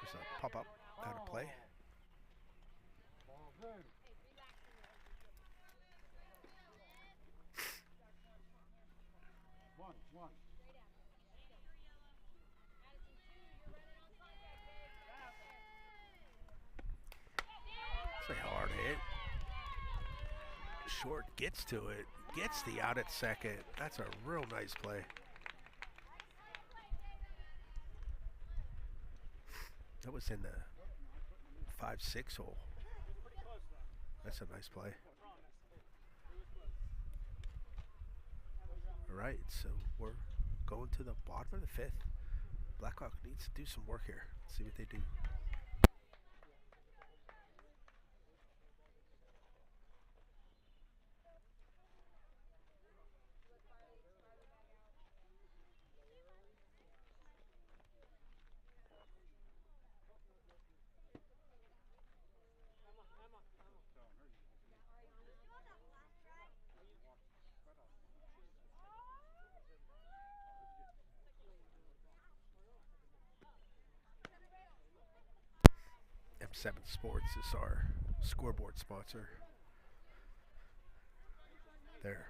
Speaker 1: There's a pop up out of play.
Speaker 2: Ball good. One.
Speaker 1: It's a hard hit. Short gets to it. Gets the out at second. That's a real nice play. That was in the 5-6 hole. That's a nice play. All right, so we're going to the bottom of the 5th. Blackhawk needs to do some work here. Let's see what they do. M7 Sports is our scoreboard sponsor. They're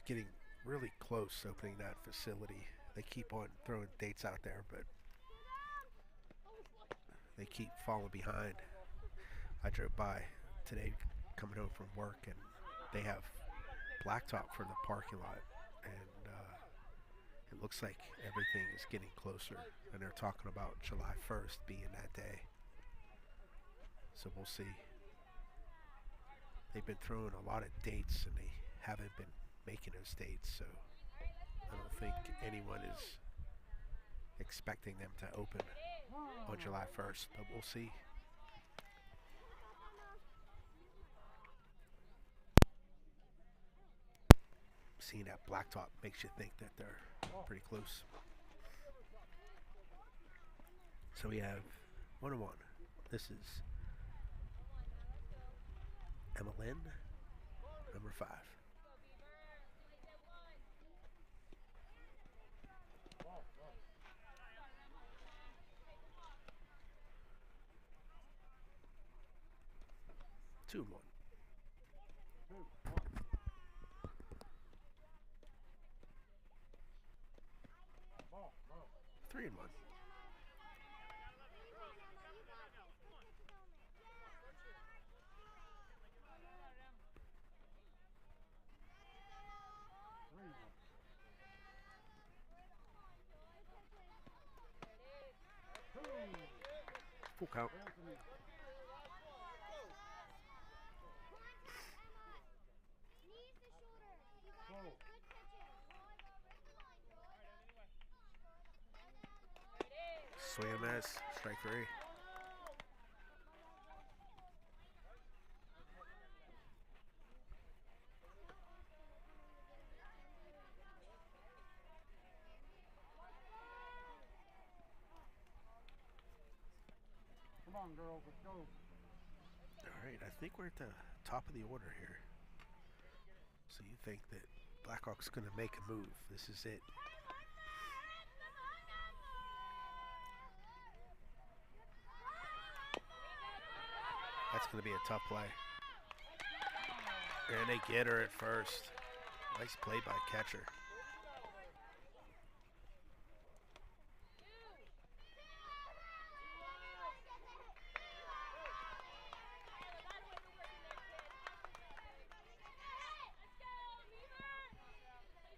Speaker 1: getting really close opening that facility. They keep on throwing dates out there, but they keep falling behind. I drove by today coming home from work, and they have blacktop for the parking lot, and it looks like everything is getting closer, and they're talking about July 1st being that day. So we'll see. They've been throwing a lot of dates, and they haven't been making those dates, so I don't think anyone is expecting them to open on July 1st, but we'll see. Seeing that blacktop makes you think that they're pretty close. So we have 1-1. This is Emma Lynn, number 5. Two and one. 3-1. Full count. Swing and miss. Strike 3.
Speaker 2: Come on, girls, let's go.
Speaker 1: All right, I think we're at the top of the order here. So you think that Blackhawk's going to make a move. This is it. That's going to be a tough play. And they get her at first. Nice play by catcher.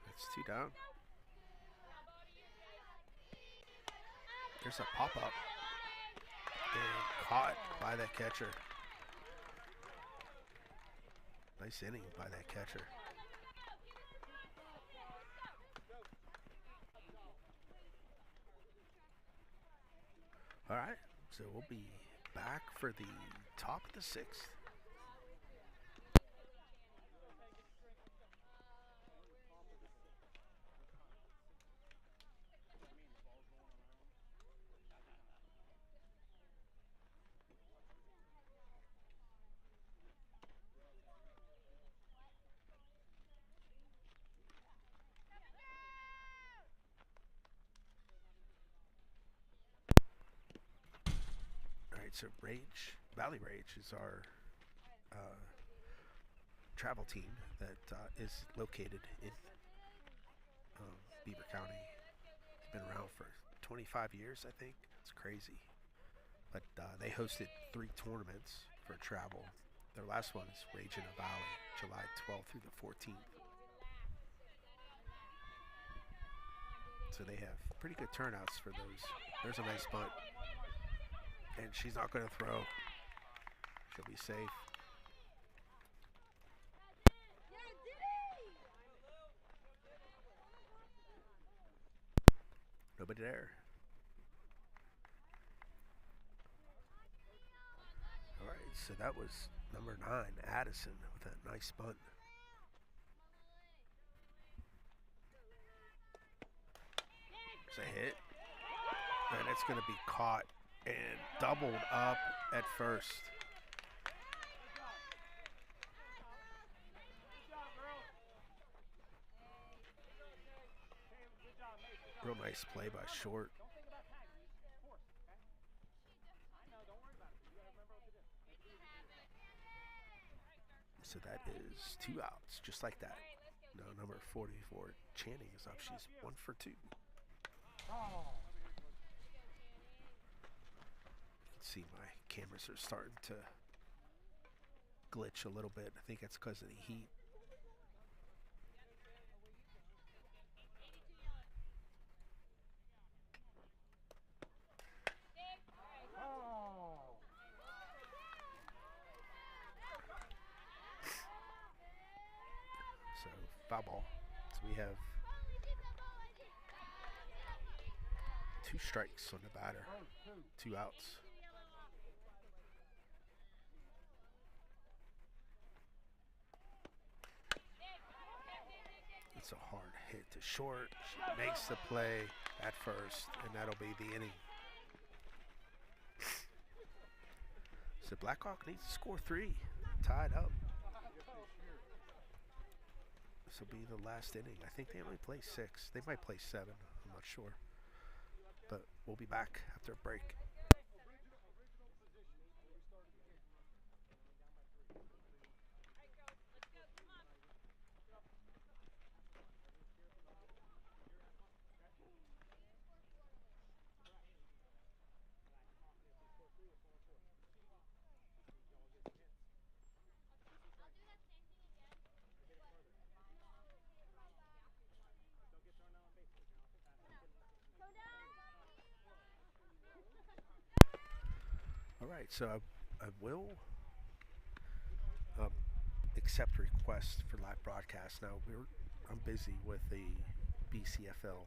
Speaker 1: That's 2 down. There's a pop-up. And caught by that catcher. Nice inning by that catcher. All right, so we'll be back for the top of the 6th. So Valley Rage is our travel team that is located in Beaver County. It's been around for 25 years, I think. It's crazy. But they hosted 3 tournaments for travel. Their last one is Rage in a Valley, July 12th through the 14th. So they have pretty good turnouts for those. There's a nice bunt. And she's not going to throw. She'll be safe. Nobody there. All right, so that was number 9, Addison, with that nice bunt. It's a hit. And it's going to be caught and doubled up at first. Real nice play by Short. So that is 2 outs, just like that. Now number 44, Channing, is up. She's 1 for 2. See, my cameras are starting to glitch a little bit. I think that's because of the heat. So foul ball. So we have 2 strikes on the batter, 2 outs. It's a hard hit to Short. She makes the play at first, and that'll be the inning. So Blackhawk needs to score 3, tied up. This will be the last inning. I think they only play 6. They might play 7. I'm not sure. But we'll be back after a break. All right, so I will accept requests for live broadcast. Now I'm busy with the BCFL,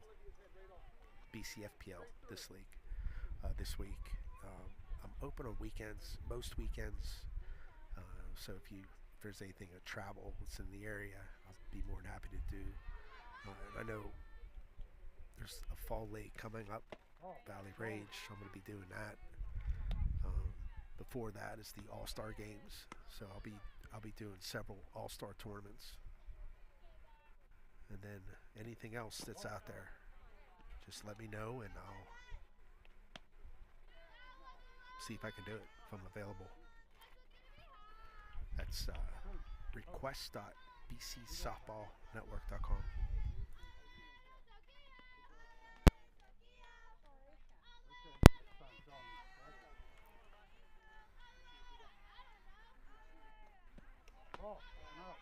Speaker 1: BCFPL this week. I'm open on weekends, most weekends. So if there's anything to travel that's in the area, I'll be more than happy to do. And I know there's a fall league coming up, Valley Rage. I'm going to be doing that. Before that is the All-Star games, so I'll be doing several All-Star tournaments. And then anything else that's out there, just let me know and I'll see if I can do it if I'm available. That's request.bcsoftballnetwork.com.
Speaker 2: Ball, no.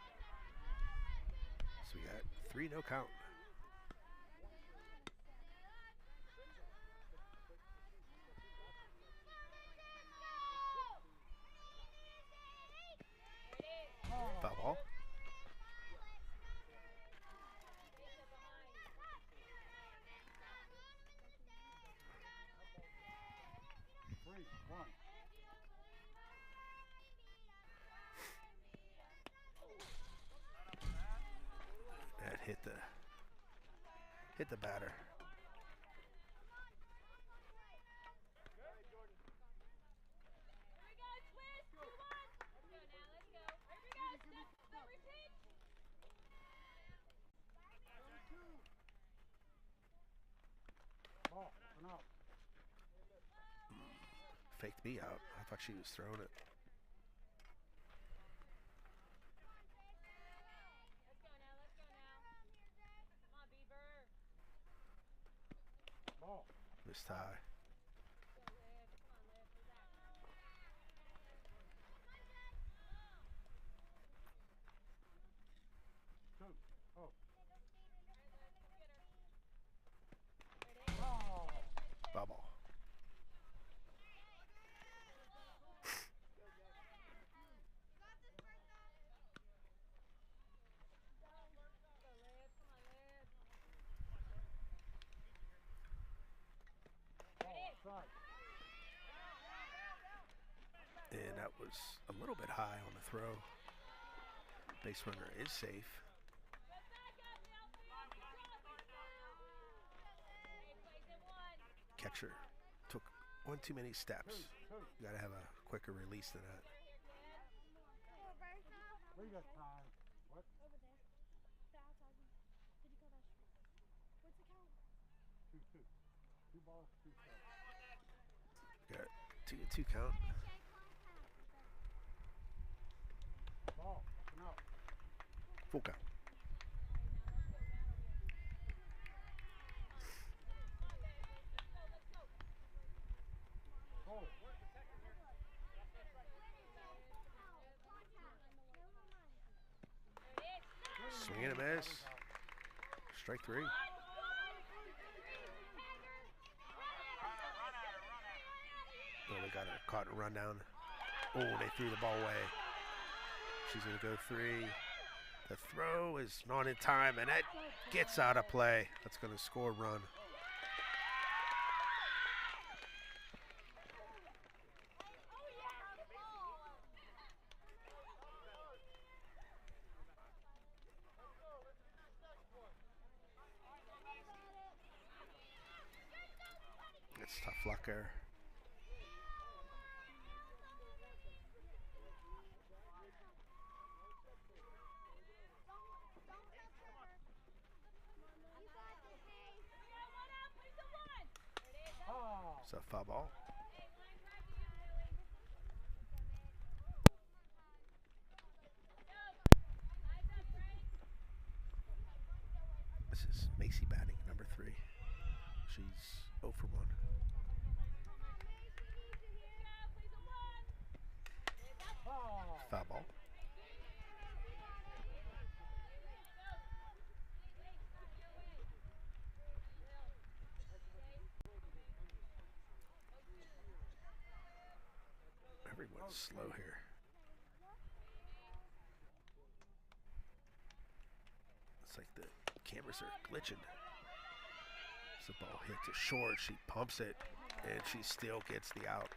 Speaker 1: So we got 3 no count. Foul ball.
Speaker 2: 3-1.
Speaker 1: That hit the batter.
Speaker 2: Ball, no.
Speaker 1: Faked me out. I thought she was throwing it.
Speaker 2: Ball.
Speaker 1: Missed high.
Speaker 2: 2-0. Ball.
Speaker 1: Foul ball.
Speaker 2: Side.
Speaker 1: And that was a little bit high on the throw. Base runner is safe. Catcher took one too many steps. You gotta have a quicker release than that.
Speaker 2: We got time. What?
Speaker 4: Over there. The outside one. Did you call that strike? What's the count?
Speaker 2: 2-2. 2 balls, 2 strikes.
Speaker 1: Got 2 count.
Speaker 2: Ball, no.
Speaker 1: Full count.
Speaker 2: Ball.
Speaker 1: Swing and a miss. Strike 3. Oh, they got her caught in a rundown. Oh, they threw the ball away. She's going to go 3. The throw is not in time, and that gets out of play. That's going to score a run. It's tough luck there. So foul ball. This is Macy batting, number 3. She's 0 for 1. Foul ball. Everyone's slow here. It's like the cameras are glitching. As the ball hits it short, she pumps it, and she still gets the out.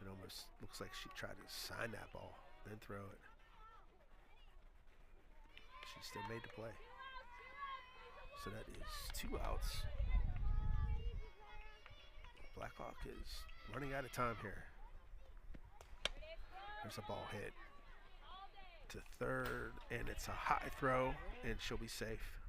Speaker 1: It almost looks like she tried to sign that ball, then throw it. She still made the play. So that is 2 outs. Blackhawk is running out of time here. There's a ball hit to third, and it's a high throw, and she'll be safe.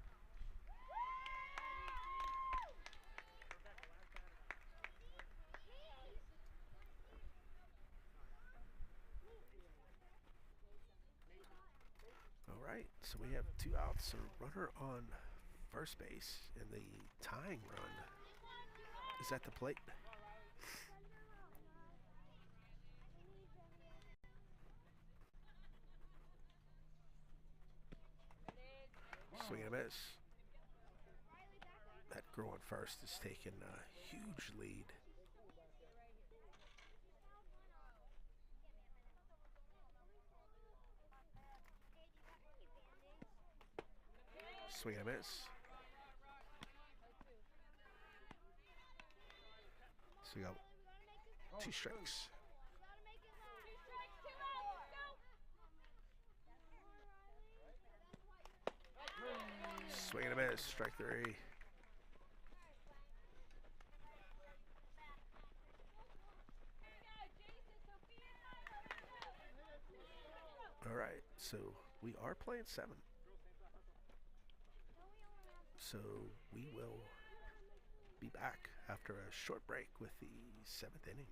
Speaker 1: All right, so we have 2 outs, a runner on first base, and the tying run is at the plate. Swing and a miss. That girl on first is taking a huge lead. Swing and a miss. So we got 2 strikes. Swing and a miss. Strike 3. All right, so we are playing 7. So we will be back after a short break with the 7th inning.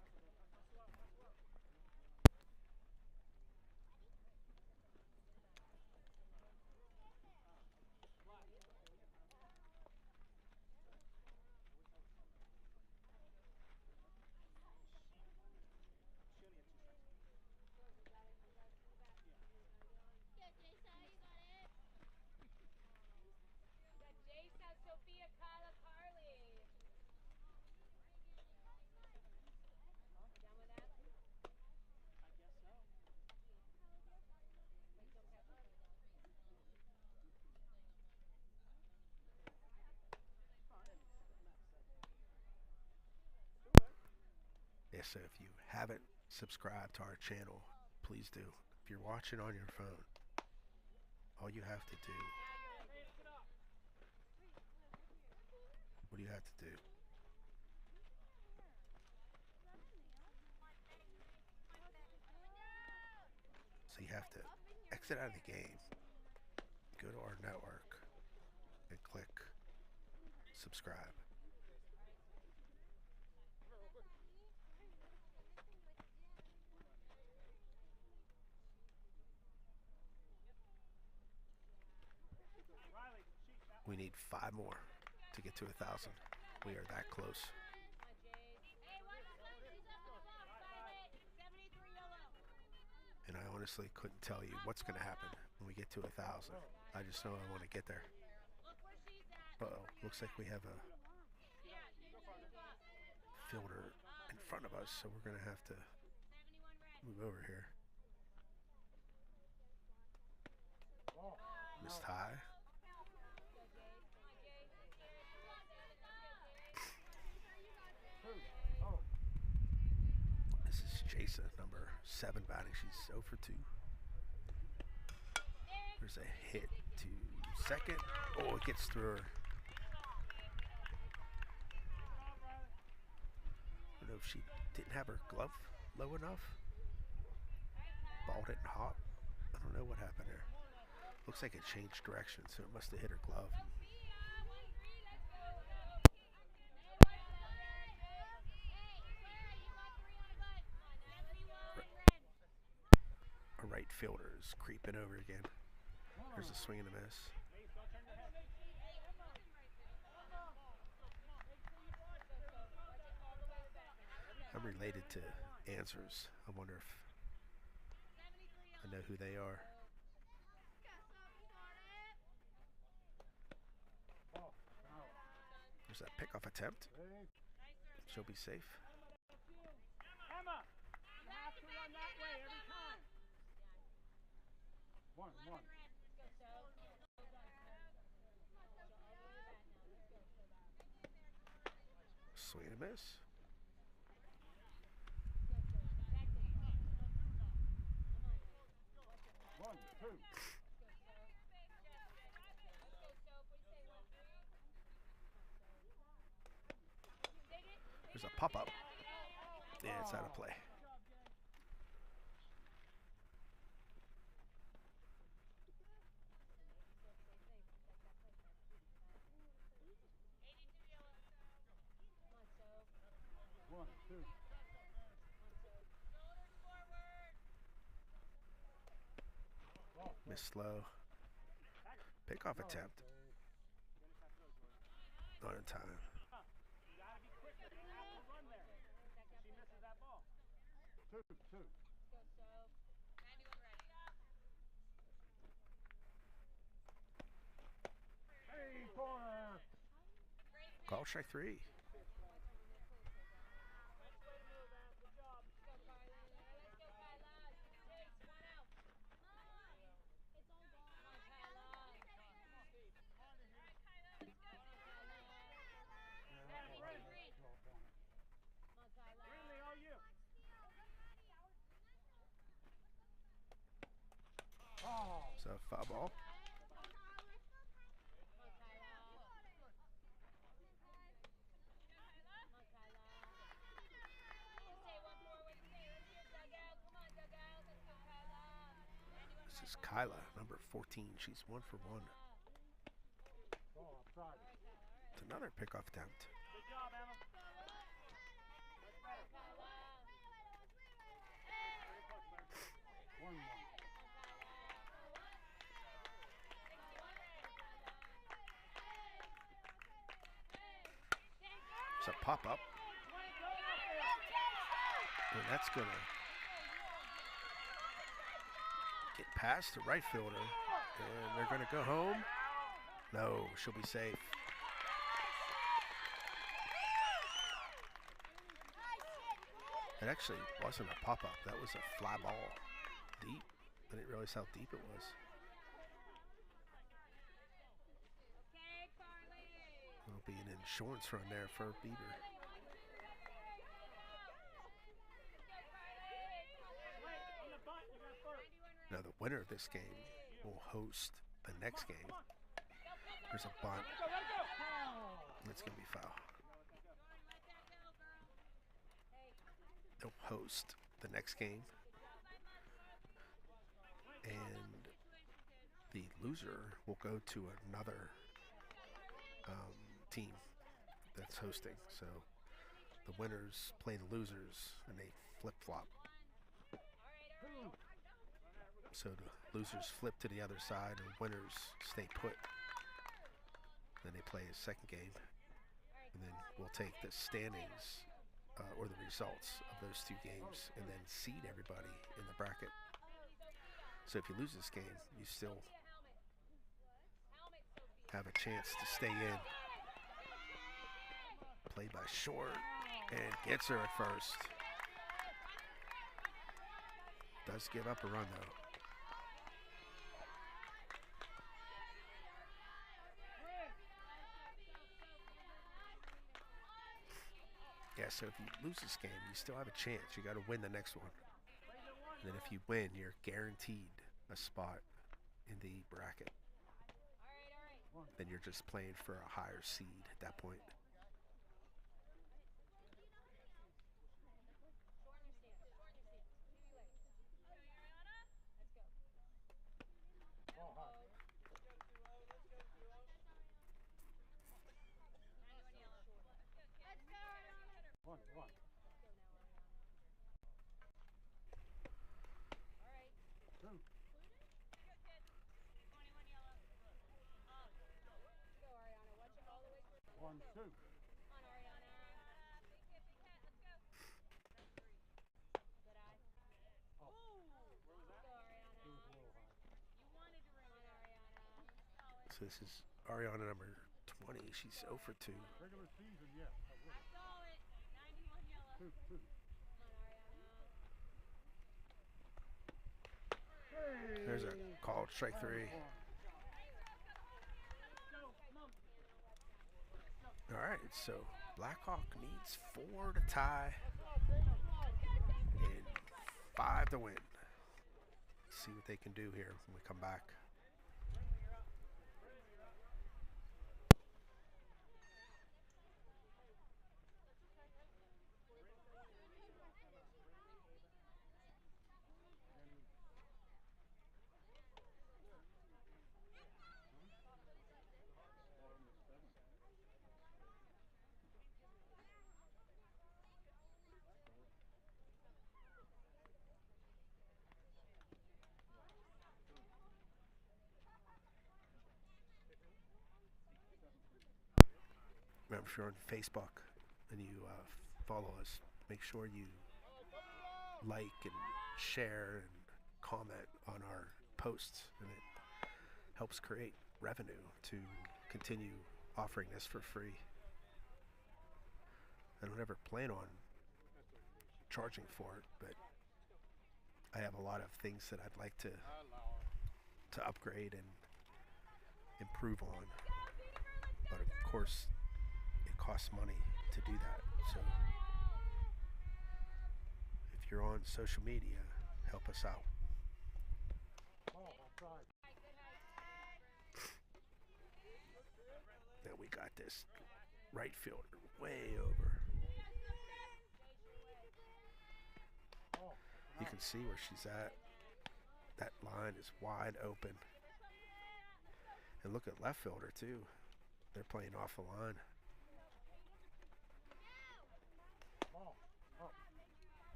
Speaker 1: Yeah, so if you haven't subscribed to our channel, please do. If you're watching on your phone, all you have to do, what do you have to do? So you have to exit out of the game, go to our network, and click subscribe. We need 5 more to get to 1,000. We are that close. And I honestly couldn't tell you what's going to happen when we get to 1,000. I just know I want to get there. Uh-oh, looks like we have a fielder in front of us, so we're going to have to move over here. Missed high. This is Jason, number 7 batting. She's 0 for 2. There's a hit to second. Oh, it gets through her. I don't know if she didn't have her glove low enough. Ball didn't hop. I don't know what happened there. Looks like it changed direction, so it must have hit her glove. Our right fielder is creeping over again. There's a swing and a miss. I'm related to Answers. I wonder if I know who they are. There's that pickoff attempt. She'll be safe.
Speaker 2: Emma, you have to run that way every time. One.
Speaker 1: Swing and a miss.
Speaker 2: One, two.
Speaker 1: There's a pop-up. Yeah, it's out of play. Missed low. Pickoff attempt. Not in time.
Speaker 2: Two. Hey, corner.
Speaker 1: Call strike 3.
Speaker 2: Oh.
Speaker 1: So foul ball. This is Kyla, number 14. She's 1 for 1.
Speaker 2: Oh, outside.
Speaker 1: It's another pickoff attempt.
Speaker 5: Good job, Emma.
Speaker 2: One.
Speaker 1: It's a pop up. And that's going to get past the right fielder. And they're going to go home. No, she'll be safe. It actually wasn't a pop up. That was a fly ball. Deep. I didn't realize how deep it was. There'll be an insurance run there for Beaver. Now the winner of this game will host the next game. There's a bunt. It's going to be foul. They'll host the next game. And the loser will go to another team that's hosting. So the winners play the losers and they flip-flop. So the losers flip to the other side and winners stay put. Then they play a second game. And then we'll take the standings or the results of those two games and then seed everybody in the bracket. So if you lose this game, you still have a chance to stay in. Played by Short and gets her at first. Does give up a run though. Yeah, so if you lose this game, you still have a chance. You got to win the next one. And then if you win, you're guaranteed a spot in the bracket. Then you're just playing for a higher seed at that point.
Speaker 2: One. Two. 1-2.
Speaker 1: So this is Ariana number 20. She's 0 for 2.
Speaker 2: Regular season, yes. Two.
Speaker 1: There's a called strike 3. All right, so Blackhawk needs 4 to tie and 5 to win. See what they can do here when we come back. Remember, if you're on Facebook and you follow us, make sure you like and share and comment on our posts, and it helps create revenue to continue offering this for free. I don't ever plan on charging for it, but I have a lot of things that I'd like to upgrade and improve on. But of course, it costs money to do that. So if you're on social media, help us out. Now we got this right fielder way over. You can see where she's at. That line is wide open. And look at left fielder too. They're playing off the line.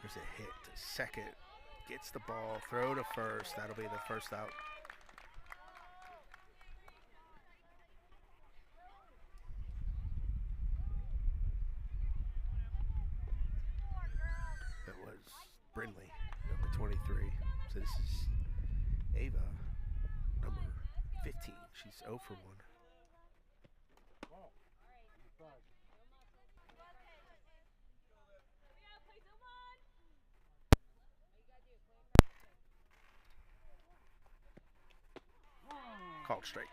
Speaker 1: There's a hit to second. Gets the ball, throw to first. That'll be the first out. That was Brindley, number 23. So this is Ava, number 15. She's 0 for 1. Called strike.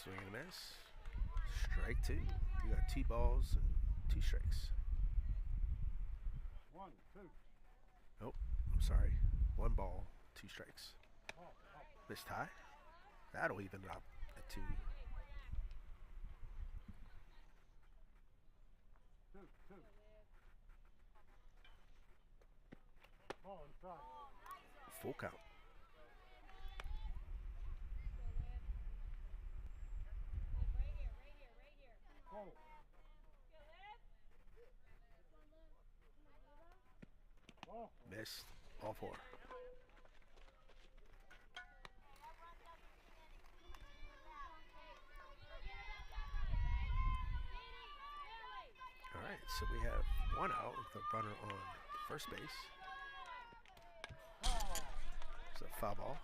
Speaker 1: Swing and a miss. Strike 2. You got 2 balls and 2 strikes.
Speaker 2: 1, 2.
Speaker 1: Oh, I'm sorry. 1 ball, 2 strikes. This tie? That'll even it out at 2.
Speaker 2: 2, 2. Ball inside.
Speaker 1: Full count.
Speaker 2: Ball. Ball.
Speaker 1: Missed. All 4. All right, so we have 1 out with the runner on first base. It's a foul ball.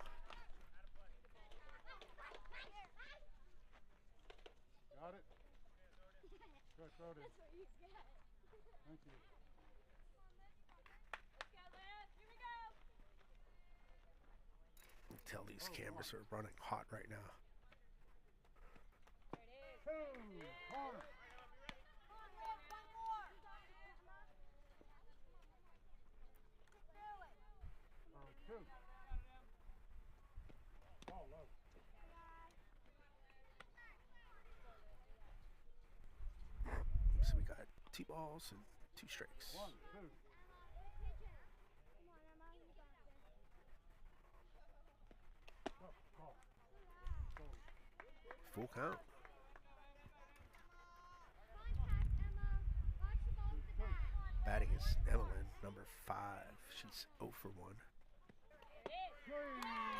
Speaker 2: Got it? Good, throw it in. Thank you.
Speaker 1: You can tell these cameras are running hot right now.
Speaker 2: 2, corner. Two. Ball low.
Speaker 1: So we got 2 balls and 2 strikes.
Speaker 2: 1, 2. Call.
Speaker 1: Full count. Batting is Evelyn, number 5. She's 0 for 1.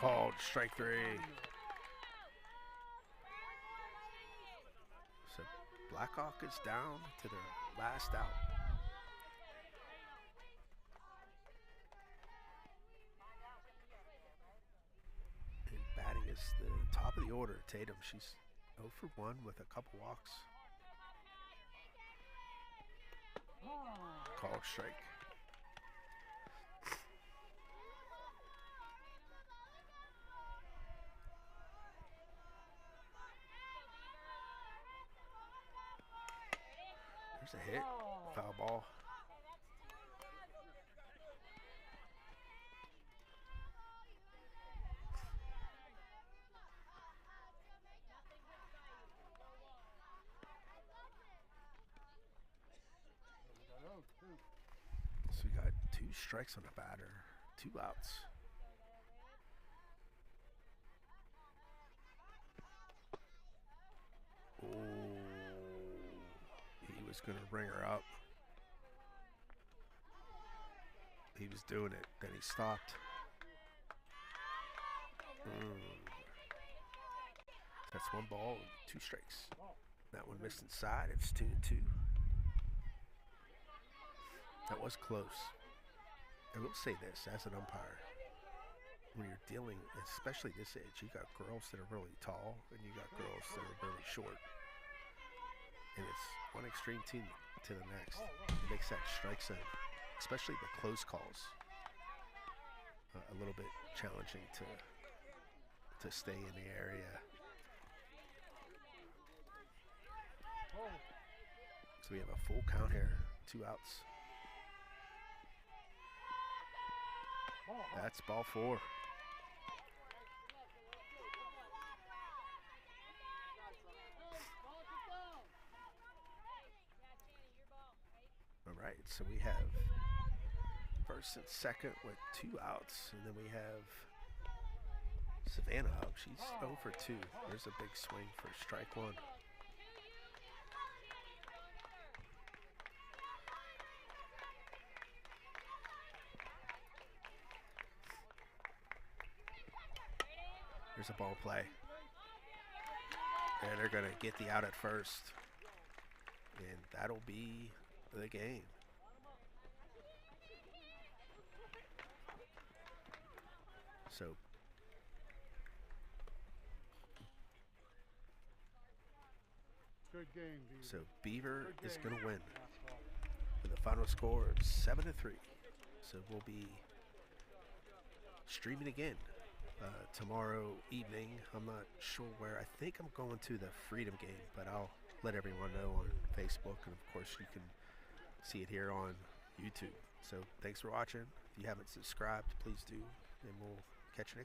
Speaker 1: Called strike 3. So Blackhawk is down to their last out. And batting is the top of the order, Tatum. She's 0 for 1 with a couple walks. Called strike. There's a hit. Foul ball. So we got 2 strikes on the batter, 2 outs. Oh, he was going to bring her up. He was doing it, then he stopped. That's 1 ball and 2 strikes. That one missed inside. It's 2-2. That was close. I will say this as an umpire. When you're dealing, especially this age, you got girls that are really tall and you got girls that are really short. And it's one extreme team to the next. It makes that strike zone, especially the close calls, a little bit challenging to stay in the area. So we have a full count here, 2 outs. That's ball 4. All right, so we have first and second with 2 outs, and then we have Savannah up. She's 0 for 2. There's a big swing for strike 1. There's a ball play. And they're going to get the out at first. And that'll be the game. So
Speaker 2: Good game, Beaver.
Speaker 1: So Beaver is going to win with a final score of 7-3. So we'll be streaming again tomorrow evening. I'm not sure where. I think I'm going to the Freedom game, but I'll let everyone know on Facebook, and of course you can see it here on YouTube. So thanks for watching. If you haven't subscribed, please do, and we'll catch you next time.